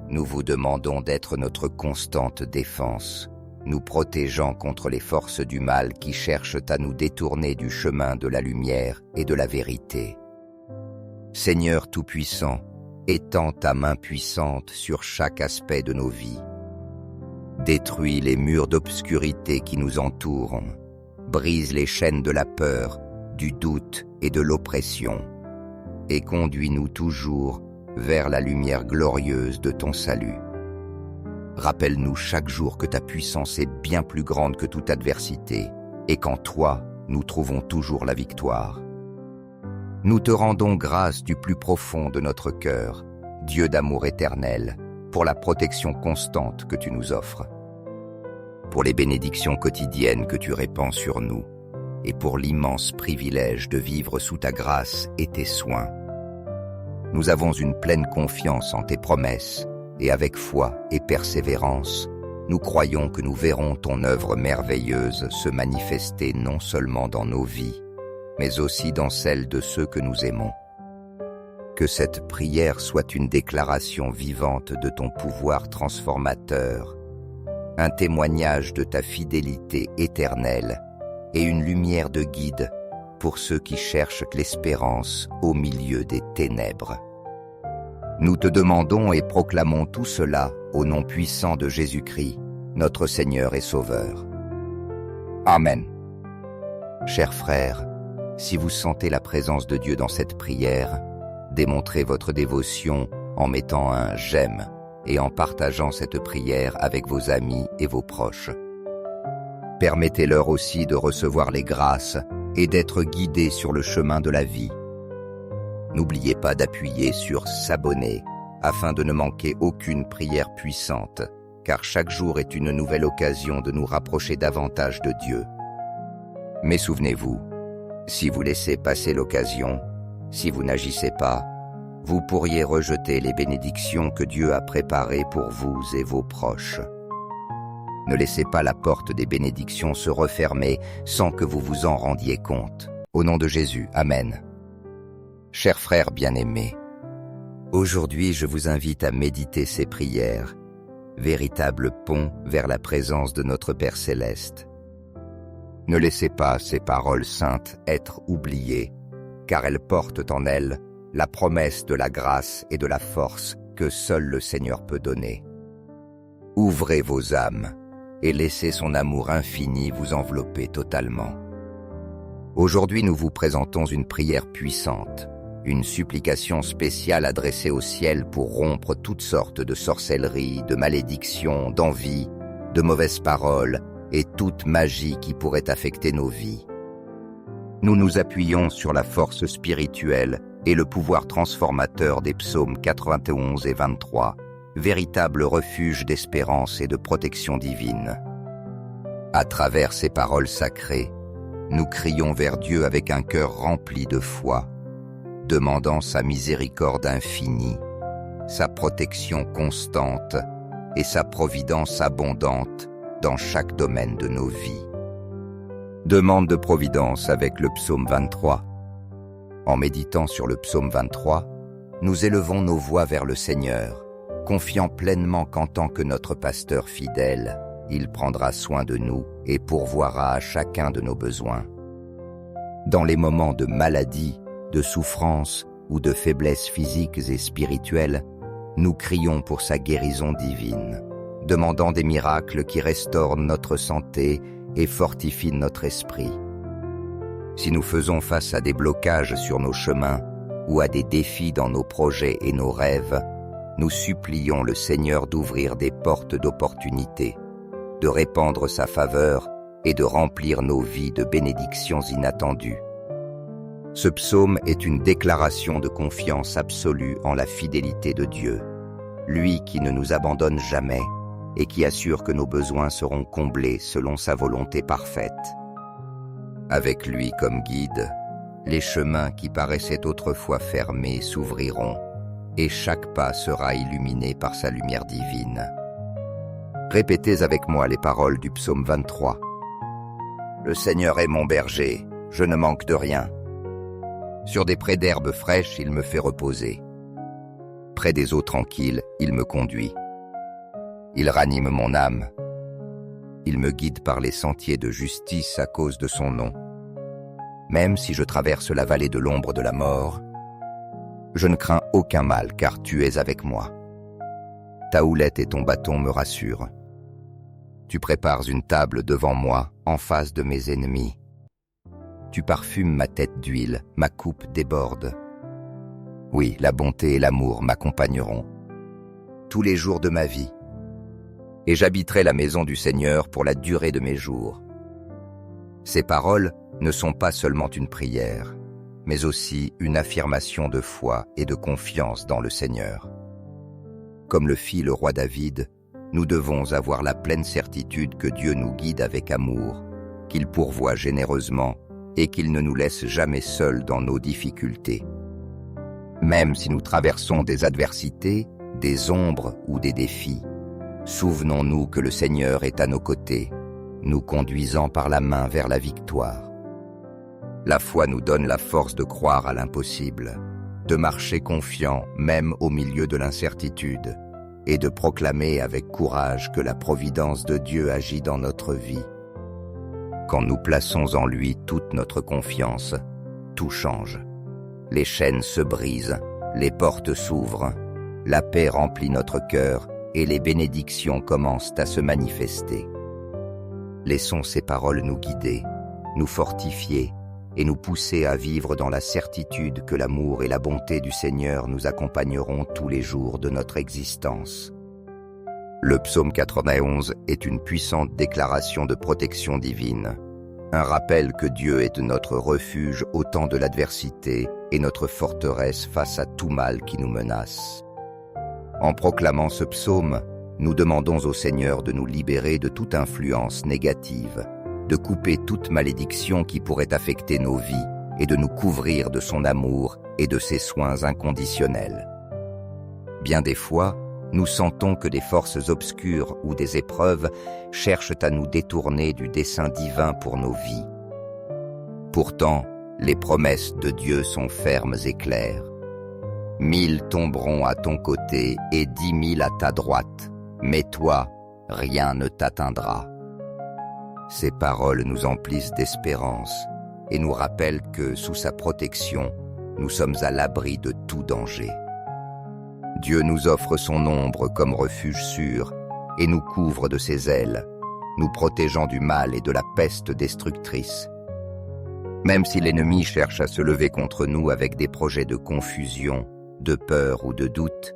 nous vous demandons d'être notre constante défense, nous protégeant contre les forces du mal qui cherchent à nous détourner du chemin de la lumière et de la vérité. Seigneur Tout-Puissant, étends ta main puissante sur chaque aspect de nos vies. Détruis les murs d'obscurité qui nous entourent, brise les chaînes de la peur, du doute et de l'oppression, et conduis-nous toujours vers la lumière glorieuse de ton salut. Rappelle-nous chaque jour que ta puissance est bien plus grande que toute adversité, et qu'en toi, nous trouvons toujours la victoire. Nous te rendons grâce du plus profond de notre cœur, Dieu d'amour éternel, pour la protection constante que tu nous offres, pour les bénédictions quotidiennes que tu répands sur nous, et pour l'immense privilège de vivre sous ta grâce et tes soins. Nous avons une pleine confiance en tes promesses, et avec foi et persévérance, nous croyons que nous verrons ton œuvre merveilleuse se manifester non seulement dans nos vies, mais aussi dans celles de ceux que nous aimons. Que cette prière soit une déclaration vivante de ton pouvoir transformateur, un témoignage de ta fidélité éternelle et une lumière de guide pour ceux qui cherchent l'espérance au milieu des ténèbres. Nous te demandons et proclamons tout cela au nom puissant de Jésus-Christ, notre Seigneur et Sauveur. Amen. Chers frères, si vous sentez la présence de Dieu dans cette prière, démontrez votre dévotion en mettant un « j'aime » et en partageant cette prière avec vos amis et vos proches. Permettez-leur aussi de recevoir les grâces et d'être guidés sur le chemin de la vie. N'oubliez pas d'appuyer sur « s'abonner » afin de ne manquer aucune prière puissante, car chaque jour est une nouvelle occasion de nous rapprocher davantage de Dieu. Mais souvenez-vous, si vous laissez passer l'occasion, si vous n'agissez pas, vous pourriez rejeter les bénédictions que Dieu a préparées pour vous et vos proches. Ne laissez pas la porte des bénédictions se refermer sans que vous vous en rendiez compte. Au nom de Jésus, Amen. Chers frères bien-aimés, aujourd'hui je vous invite à méditer ces prières, véritable pont vers la présence de notre Père Céleste. Ne laissez pas ces paroles saintes être oubliées, car elles portent en elles la promesse de la grâce et de la force que seul le Seigneur peut donner. Ouvrez vos âmes et laissez son amour infini vous envelopper totalement. Aujourd'hui, nous vous présentons une prière puissante, une supplication spéciale adressée au ciel pour rompre toutes sortes de sorcelleries, de malédictions, d'envies, de mauvaises paroles et toute magie qui pourrait affecter nos vies. Nous nous appuyons sur la force spirituelle et le pouvoir transformateur des psaumes 91 et 23, véritable refuge d'espérance et de protection divine. À travers ces paroles sacrées, nous crions vers Dieu avec un cœur rempli de foi, demandant sa miséricorde infinie, sa protection constante et sa providence abondante dans chaque domaine de nos vies. Demande de providence avec le psaume 23. En méditant sur le psaume 23, nous élevons nos voix vers le Seigneur, confiant pleinement qu'en tant que notre pasteur fidèle, il prendra soin de nous et pourvoira à chacun de nos besoins. Dans les moments de maladie, de souffrance ou de faiblesse physiques et spirituelles, nous crions pour sa guérison divine, demandant des miracles qui restaurent notre santé et fortifient notre esprit. Si nous faisons face à des blocages sur nos chemins ou à des défis dans nos projets et nos rêves, nous supplions le Seigneur d'ouvrir des portes d'opportunité, de répandre sa faveur et de remplir nos vies de bénédictions inattendues. Ce psaume est une déclaration de confiance absolue en la fidélité de Dieu, lui qui ne nous abandonne jamais et qui assure que nos besoins seront comblés selon sa volonté parfaite. Avec lui comme guide, les chemins qui paraissaient autrefois fermés s'ouvriront et chaque pas sera illuminé par sa lumière divine. Répétez avec moi les paroles du psaume 23. Le Seigneur est mon berger, je ne manque de rien. Sur des prés d'herbes fraîches, il me fait reposer. Près des eaux tranquilles, il me conduit. Il ranime mon âme. Il me guide par les sentiers de justice à cause de son nom. Même si je traverse la vallée de l'ombre de la mort, je ne crains aucun mal car tu es avec moi. Ta houlette et ton bâton me rassurent. Tu prépares une table devant moi, en face de mes ennemis. Tu parfumes ma tête d'huile, ma coupe déborde. Oui, la bonté et l'amour m'accompagneront tous les jours de ma vie. Et j'habiterai la maison du Seigneur pour la durée de mes jours. Ces paroles ne sont pas seulement une prière, mais aussi une affirmation de foi et de confiance dans le Seigneur. Comme le fit le roi David, nous devons avoir la pleine certitude que Dieu nous guide avec amour, qu'il pourvoit généreusement et qu'il ne nous laisse jamais seuls dans nos difficultés. Même si nous traversons des adversités, des ombres ou des défis, souvenons-nous que le Seigneur est à nos côtés, nous conduisant par la main vers la victoire. La foi nous donne la force de croire à l'impossible, de marcher confiant même au milieu de l'incertitude, et de proclamer avec courage que la providence de Dieu agit dans notre vie. Quand nous plaçons en lui toute notre confiance, tout change. Les chaînes se brisent, les portes s'ouvrent, la paix remplit notre cœur et les bénédictions commencent à se manifester. Laissons ces paroles nous guider, nous fortifier et nous pousser à vivre dans la certitude que l'amour et la bonté du Seigneur nous accompagneront tous les jours de notre existence. Le psaume 91 est une puissante déclaration de protection divine, un rappel que Dieu est notre refuge au temps de l'adversité et notre forteresse face à tout mal qui nous menace. En proclamant ce psaume, nous demandons au Seigneur de nous libérer de toute influence négative, de couper toute malédiction qui pourrait affecter nos vies et de nous couvrir de son amour et de ses soins inconditionnels. Bien des fois, nous sentons que des forces obscures ou des épreuves cherchent à nous détourner du dessein divin pour nos vies. Pourtant, les promesses de Dieu sont fermes et claires. 1000 tomberont à ton côté et 10 000 à ta droite, mais toi, rien ne t'atteindra. Ces paroles nous emplissent d'espérance et nous rappellent que, sous sa protection, nous sommes à l'abri de tout danger. Dieu nous offre son ombre comme refuge sûr et nous couvre de ses ailes, nous protégeant du mal et de la peste destructrice. Même si l'ennemi cherche à se lever contre nous avec des projets de confusion, de peur ou de doute,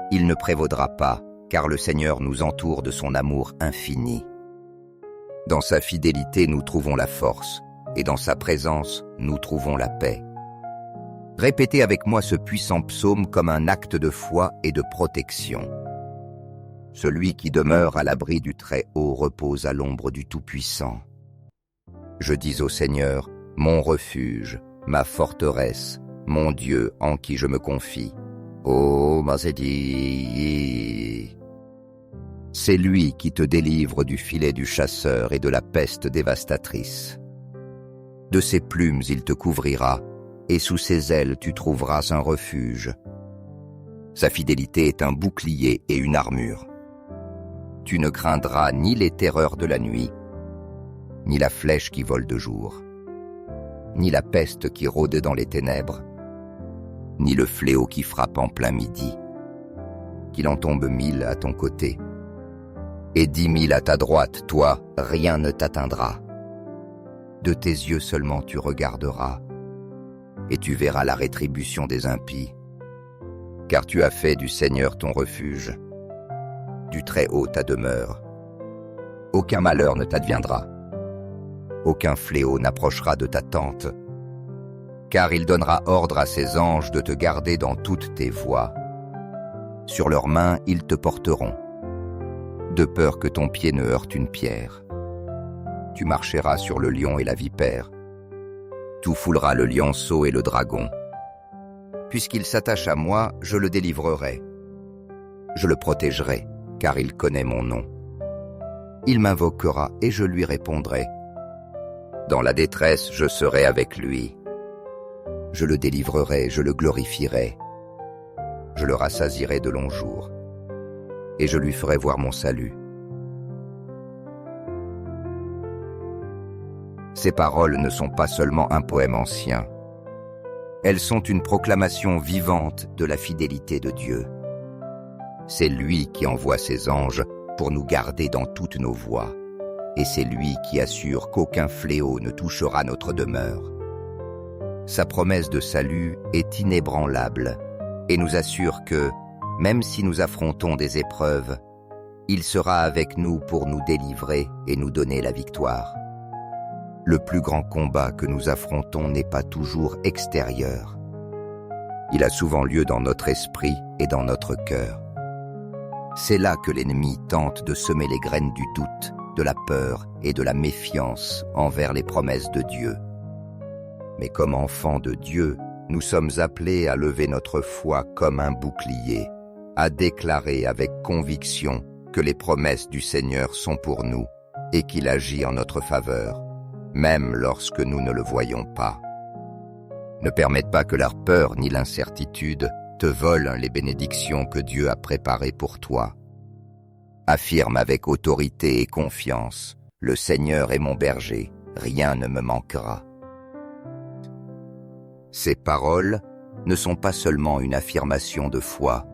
il ne prévaudra pas, car le Seigneur nous entoure de son amour infini. Dans sa fidélité, nous trouvons la force, et dans sa présence, nous trouvons la paix. Répétez avec moi ce puissant psaume comme un acte de foi et de protection. Celui qui demeure à l'abri du Très-Haut repose à l'ombre du Tout-Puissant. Je dis au Seigneur, mon refuge, ma forteresse, mon Dieu en qui je me confie. Oh, Mazedi. C'est lui qui te délivre du filet du chasseur et de la peste dévastatrice. De ses plumes il te couvrira, et sous ses ailes tu trouveras un refuge. Sa fidélité est un bouclier et une armure. Tu ne craindras ni les terreurs de la nuit, ni la flèche qui vole de jour, ni la peste qui rôde dans les ténèbres, ni le fléau qui frappe en plein midi. Qu'il en tombe 1000 à ton côté, et 10 000 à ta droite, toi, rien ne t'atteindra. De tes yeux seulement tu regarderas, et tu verras la rétribution des impies, car tu as fait du Seigneur ton refuge, du Très-Haut ta demeure. Aucun malheur ne t'adviendra, aucun fléau n'approchera de ta tente, car il donnera ordre à ses anges de te garder dans toutes tes voies. Sur leurs mains ils te porteront, de peur que ton pied ne heurte une pierre. Tu marcheras sur le lion et la vipère. Tu fouleras le lionceau et le dragon. Puisqu'il s'attache à moi, je le délivrerai. Je le protégerai, car il connaît mon nom. Il m'invoquera et je lui répondrai. Dans la détresse, je serai avec lui. Je le délivrerai, je le glorifierai. Je le rassasierai de longs jours, et je lui ferai voir mon salut. Ces paroles ne sont pas seulement un poème ancien. Elles sont une proclamation vivante de la fidélité de Dieu. C'est lui qui envoie ses anges pour nous garder dans toutes nos voies, et c'est lui qui assure qu'aucun fléau ne touchera notre demeure. Sa promesse de salut est inébranlable et nous assure que, même si nous affrontons des épreuves, il sera avec nous pour nous délivrer et nous donner la victoire. Le plus grand combat que nous affrontons n'est pas toujours extérieur. Il a souvent lieu dans notre esprit et dans notre cœur. C'est là que l'ennemi tente de semer les graines du doute, de la peur et de la méfiance envers les promesses de Dieu. Mais comme enfants de Dieu, nous sommes appelés à lever notre foi comme un bouclier, à déclarer avec conviction que les promesses du Seigneur sont pour nous et qu'il agit en notre faveur, même lorsque nous ne le voyons pas. Ne permette pas que la peur ni l'incertitude te volent les bénédictions que Dieu a préparées pour toi. Affirme avec autorité et confiance, « Le Seigneur est mon berger, rien ne me manquera. » Ces paroles ne sont pas seulement une affirmation de foi,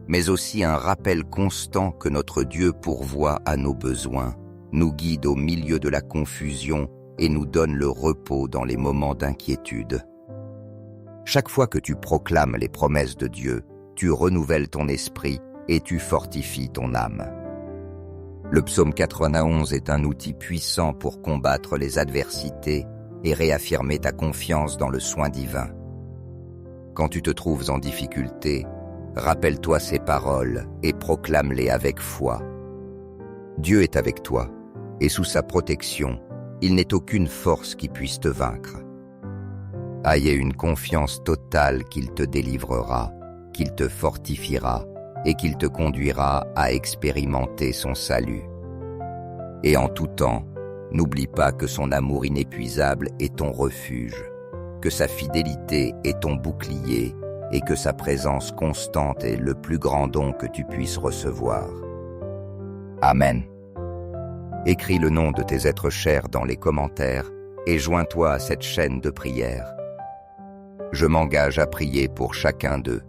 mais aussi un rappel constant que notre Dieu pourvoit à nos besoins, nous guide au milieu de la confusion et nous donne le repos dans les moments d'inquiétude. Chaque fois que tu proclames les promesses de Dieu, tu renouvelles ton esprit et tu fortifies ton âme. Le psaume 91 est un outil puissant pour combattre les adversités et réaffirmer ta confiance dans le soin divin. Quand tu te trouves en difficulté, rappelle-toi ces paroles et proclame-les avec foi. Dieu est avec toi, et sous sa protection, il n'est aucune force qui puisse te vaincre. Ayez une confiance totale qu'il te délivrera, qu'il te fortifiera et qu'il te conduira à expérimenter son salut. Et en tout temps, n'oublie pas que son amour inépuisable est ton refuge, que sa fidélité est ton bouclier et que sa présence constante est le plus grand don que tu puisses recevoir. Amen. Écris le nom de tes êtres chers dans les commentaires et joins-toi à cette chaîne de prière. Je m'engage à prier pour chacun d'eux,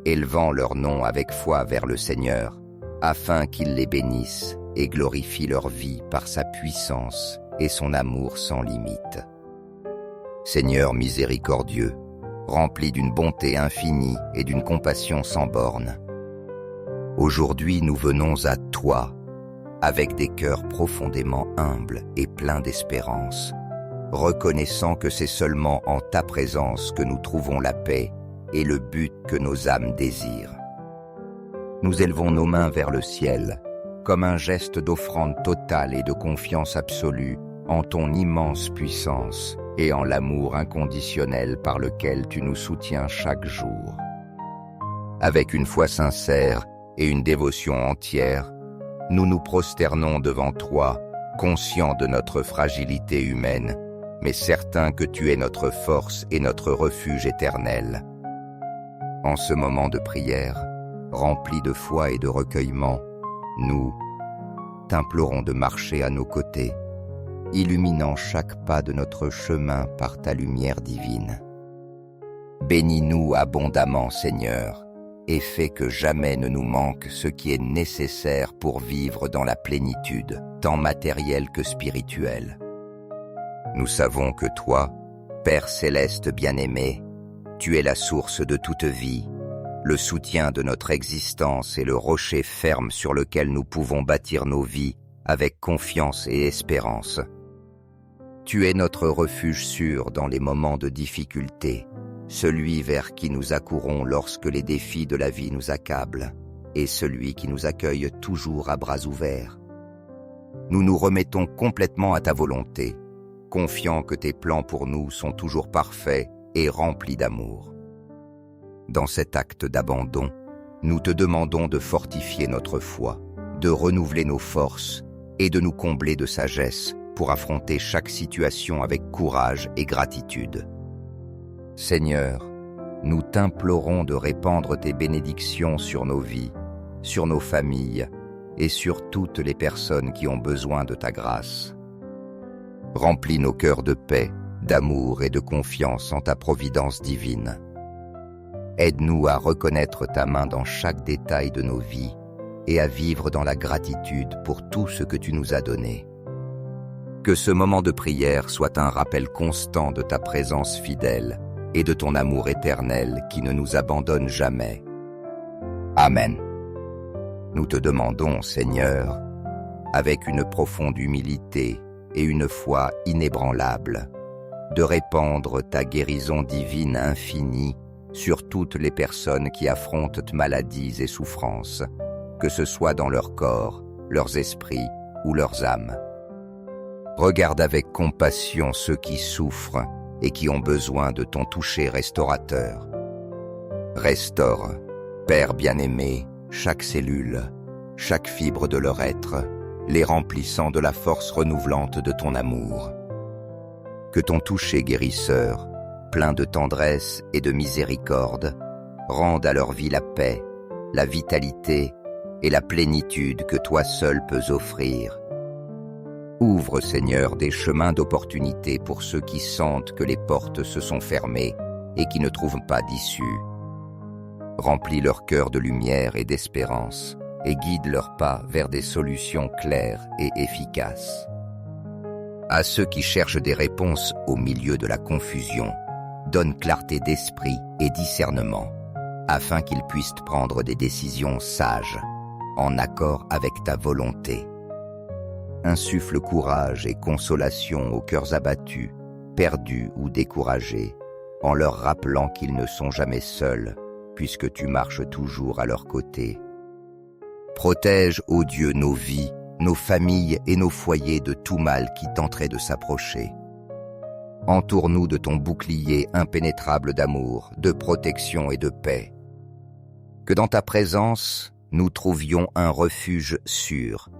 élevant leur nom avec foi vers le Seigneur, afin qu'il les bénisse et glorifie leur vie par sa puissance et son amour sans limite. Seigneur miséricordieux, rempli d'une bonté infinie et d'une compassion sans bornes, aujourd'hui nous venons à toi, avec des cœurs profondément humbles et pleins d'espérance, reconnaissant que c'est seulement en ta présence que nous trouvons la paix et le but que nos âmes désirent. Nous élevons nos mains vers le ciel, comme un geste d'offrande totale et de confiance absolue en ton immense puissance et en l'amour inconditionnel par lequel tu nous soutiens chaque jour. Avec une foi sincère et une dévotion entière, nous nous prosternons devant toi, conscients de notre fragilité humaine, mais certains que tu es notre force et notre refuge éternel. En ce moment de prière, rempli de foi et de recueillement, nous t'implorons de marcher à nos côtés, illuminant chaque pas de notre chemin par ta lumière divine. Bénis-nous abondamment, Seigneur, et fais que jamais ne nous manque ce qui est nécessaire pour vivre dans la plénitude, tant matérielle que spirituelle. Nous savons que toi, Père céleste bien-aimé, tu es la source de toute vie, le soutien de notre existence et le rocher ferme sur lequel nous pouvons bâtir nos vies avec confiance et espérance. Tu es notre refuge sûr dans les moments de difficulté, celui vers qui nous accourons lorsque les défis de la vie nous accablent, et celui qui nous accueille toujours à bras ouverts. Nous nous remettons complètement à ta volonté, confiants que tes plans pour nous sont toujours parfaits et remplis d'amour. Dans cet acte d'abandon, nous te demandons de fortifier notre foi, de renouveler nos forces et de nous combler de sagesse pour affronter chaque situation avec courage et gratitude. Seigneur, nous t'implorons de répandre tes bénédictions sur nos vies, sur nos familles et sur toutes les personnes qui ont besoin de ta grâce. Remplis nos cœurs de paix, d'amour et de confiance en ta providence divine. Aide-nous à reconnaître ta main dans chaque détail de nos vies et à vivre dans la gratitude pour tout ce que tu nous as donné. Que ce moment de prière soit un rappel constant de ta présence fidèle et de ton amour éternel qui ne nous abandonne jamais. Amen. Nous te demandons, Seigneur, avec une profonde humilité et une foi inébranlable, de répandre ta guérison divine infinie sur toutes les personnes qui affrontent maladies et souffrances, que ce soit dans leur corps, leurs esprits ou leurs âmes. Regarde avec compassion ceux qui souffrent et qui ont besoin de ton toucher restaurateur. Restaure, Père bien-aimé, chaque cellule, chaque fibre de leur être, les remplissant de la force renouvelante de ton amour. Que ton toucher guérisseur, plein de tendresse et de miséricorde, rende à leur vie la paix, la vitalité et la plénitude que toi seul peux offrir. Ouvre, Seigneur, des chemins d'opportunité pour ceux qui sentent que les portes se sont fermées et qui ne trouvent pas d'issue. Remplis leur cœur de lumière et d'espérance et guide leurs pas vers des solutions claires et efficaces. À ceux qui cherchent des réponses au milieu de la confusion, donne clarté d'esprit et discernement, afin qu'ils puissent prendre des décisions sages, en accord avec ta volonté. Insuffle courage et consolation aux cœurs abattus, perdus ou découragés, en leur rappelant qu'ils ne sont jamais seuls, puisque tu marches toujours à leur côté. Protège, ô Dieu, nos vies, nos familles et nos foyers de tout mal qui tenterait de s'approcher. Entoure-nous de ton bouclier impénétrable d'amour, de protection et de paix. Que dans ta présence, nous trouvions un refuge sûr,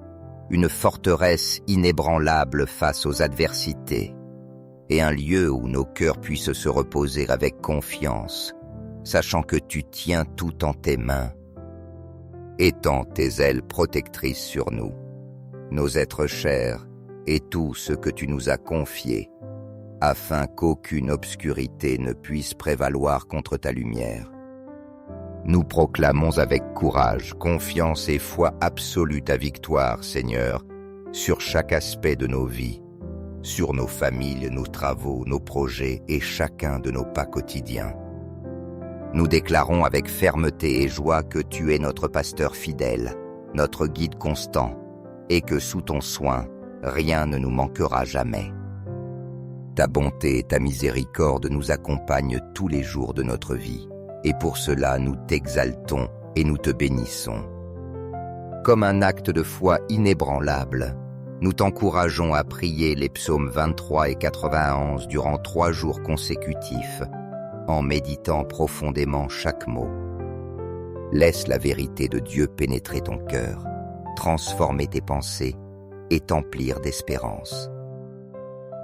une forteresse inébranlable face aux adversités, et un lieu où nos cœurs puissent se reposer avec confiance, sachant que tu tiens tout en tes mains. Étends tes ailes protectrices sur nous, nos êtres chers et tout ce que tu nous as confié, afin qu'aucune obscurité ne puisse prévaloir contre ta lumière. Nous proclamons avec courage, confiance et foi absolue ta victoire, Seigneur, sur chaque aspect de nos vies, sur nos familles, nos travaux, nos projets et chacun de nos pas quotidiens. Nous déclarons avec fermeté et joie que tu es notre pasteur fidèle, notre guide constant, et que sous ton soin, rien ne nous manquera jamais. Ta bonté et ta miséricorde nous accompagnent tous les jours de notre vie, et pour cela nous t'exaltons et nous te bénissons. Comme un acte de foi inébranlable, nous t'encourageons à prier les psaumes 23 et 91 durant 3 jours consécutifs, en méditant profondément chaque mot. Laisse la vérité de Dieu pénétrer ton cœur, transformer tes pensées et t'emplir d'espérance.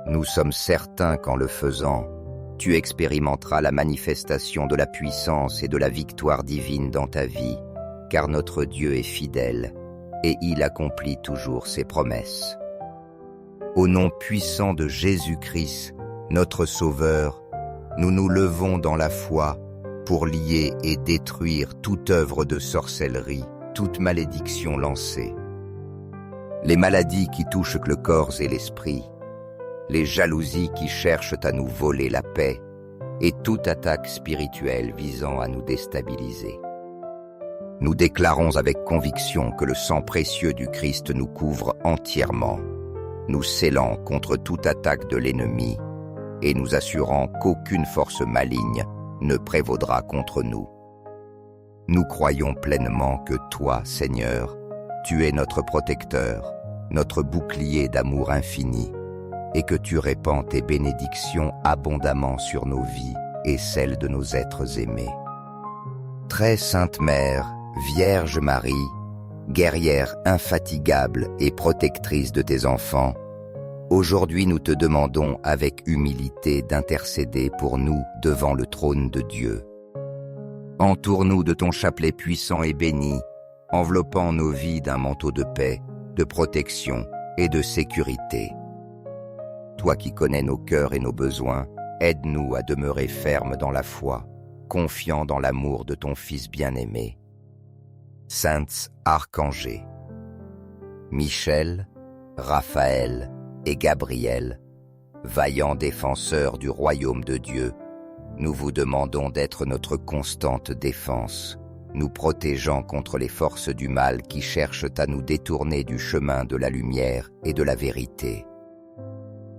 Nous sommes certains qu'en le faisant, tu expérimenteras la manifestation de la puissance et de la victoire divine dans ta vie, car notre Dieu est fidèle et il accomplit toujours ses promesses. Au nom puissant de Jésus-Christ, notre Sauveur, nous nous levons dans la foi pour lier et détruire toute œuvre de sorcellerie, toute malédiction lancée. Les maladies qui touchent le corps et l'esprit, les jalousies qui cherchent à nous voler la paix et toute attaque spirituelle visant à nous déstabiliser. Nous déclarons avec conviction que le sang précieux du Christ nous couvre entièrement, nous scellant contre toute attaque de l'ennemi et nous assurant qu'aucune force maligne ne prévaudra contre nous. Nous croyons pleinement que toi, Seigneur, tu es notre protecteur, notre bouclier d'amour infini, et que tu répands tes bénédictions abondamment sur nos vies et celles de nos êtres aimés. Très Sainte Mère, Vierge Marie, guerrière infatigable et protectrice de tes enfants, aujourd'hui nous te demandons avec humilité d'intercéder pour nous devant le trône de Dieu. Entoure-nous de ton chapelet puissant et béni, enveloppant nos vies d'un manteau de paix, de protection et de sécurité. Toi qui connais nos cœurs et nos besoins, aide-nous à demeurer fermes dans la foi, confiants dans l'amour de ton Fils bien-aimé. Saints archangers, Michel, Raphaël et Gabriel, vaillants défenseurs du royaume de Dieu, nous vous demandons d'être notre constante défense, nous protégeant contre les forces du mal qui cherchent à nous détourner du chemin de la lumière et de la vérité.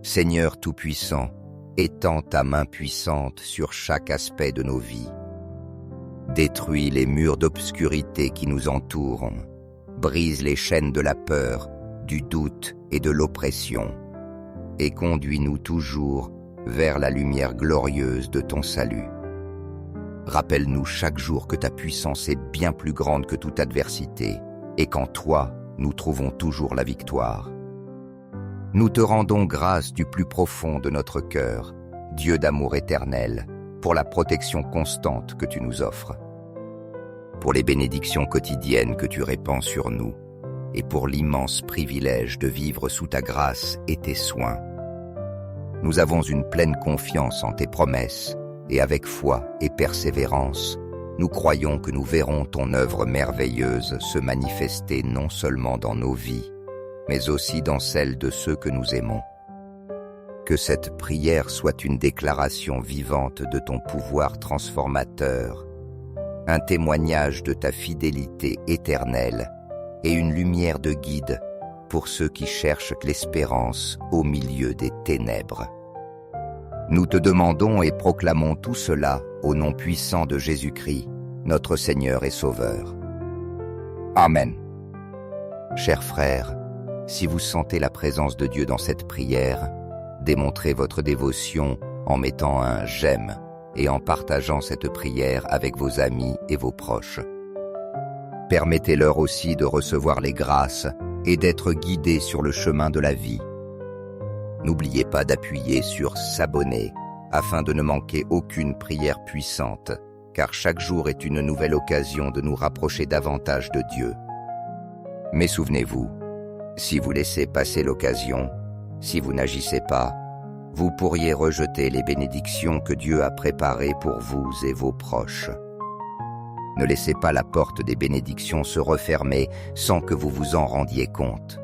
Seigneur Tout-Puissant, étends ta main puissante sur chaque aspect de nos vies. Détruis les murs d'obscurité qui nous entourent, brise les chaînes de la peur, du doute et de l'oppression, et conduis-nous toujours vers la lumière glorieuse de ton salut. Rappelle-nous chaque jour que ta puissance est bien plus grande que toute adversité, et qu'en toi, nous trouvons toujours la victoire. Nous te rendons grâce du plus profond de notre cœur, Dieu d'amour éternel, pour la protection constante que tu nous offres, pour les bénédictions quotidiennes que tu répands sur nous, et pour l'immense privilège de vivre sous ta grâce et tes soins. Nous avons une pleine confiance en tes promesses, et avec foi et persévérance, nous croyons que nous verrons ton œuvre merveilleuse se manifester non seulement dans nos vies, mais aussi dans celles de ceux que nous aimons. Que cette prière soit une déclaration vivante de ton pouvoir transformateur, un témoignage de ta fidélité éternelle et une lumière de guide pour ceux qui cherchent l'espérance au milieu des ténèbres. Nous te demandons et proclamons tout cela au nom puissant de Jésus-Christ, notre Seigneur et Sauveur. Amen. Chers frères, si vous sentez la présence de Dieu dans cette prière, démontrez votre dévotion en mettant un « j'aime » et en partageant cette prière avec vos amis et vos proches. Permettez-leur aussi de recevoir les grâces et d'être guidés sur le chemin de la vie. N'oubliez pas d'appuyer sur « s'abonner » afin de ne manquer aucune prière puissante, car chaque jour est une nouvelle occasion de nous rapprocher davantage de Dieu. Mais souvenez-vous, si vous laissez passer l'occasion, si vous n'agissez pas, vous pourriez rejeter les bénédictions que Dieu a préparées pour vous et vos proches. Ne laissez pas la porte des bénédictions se refermer sans que vous vous en rendiez compte.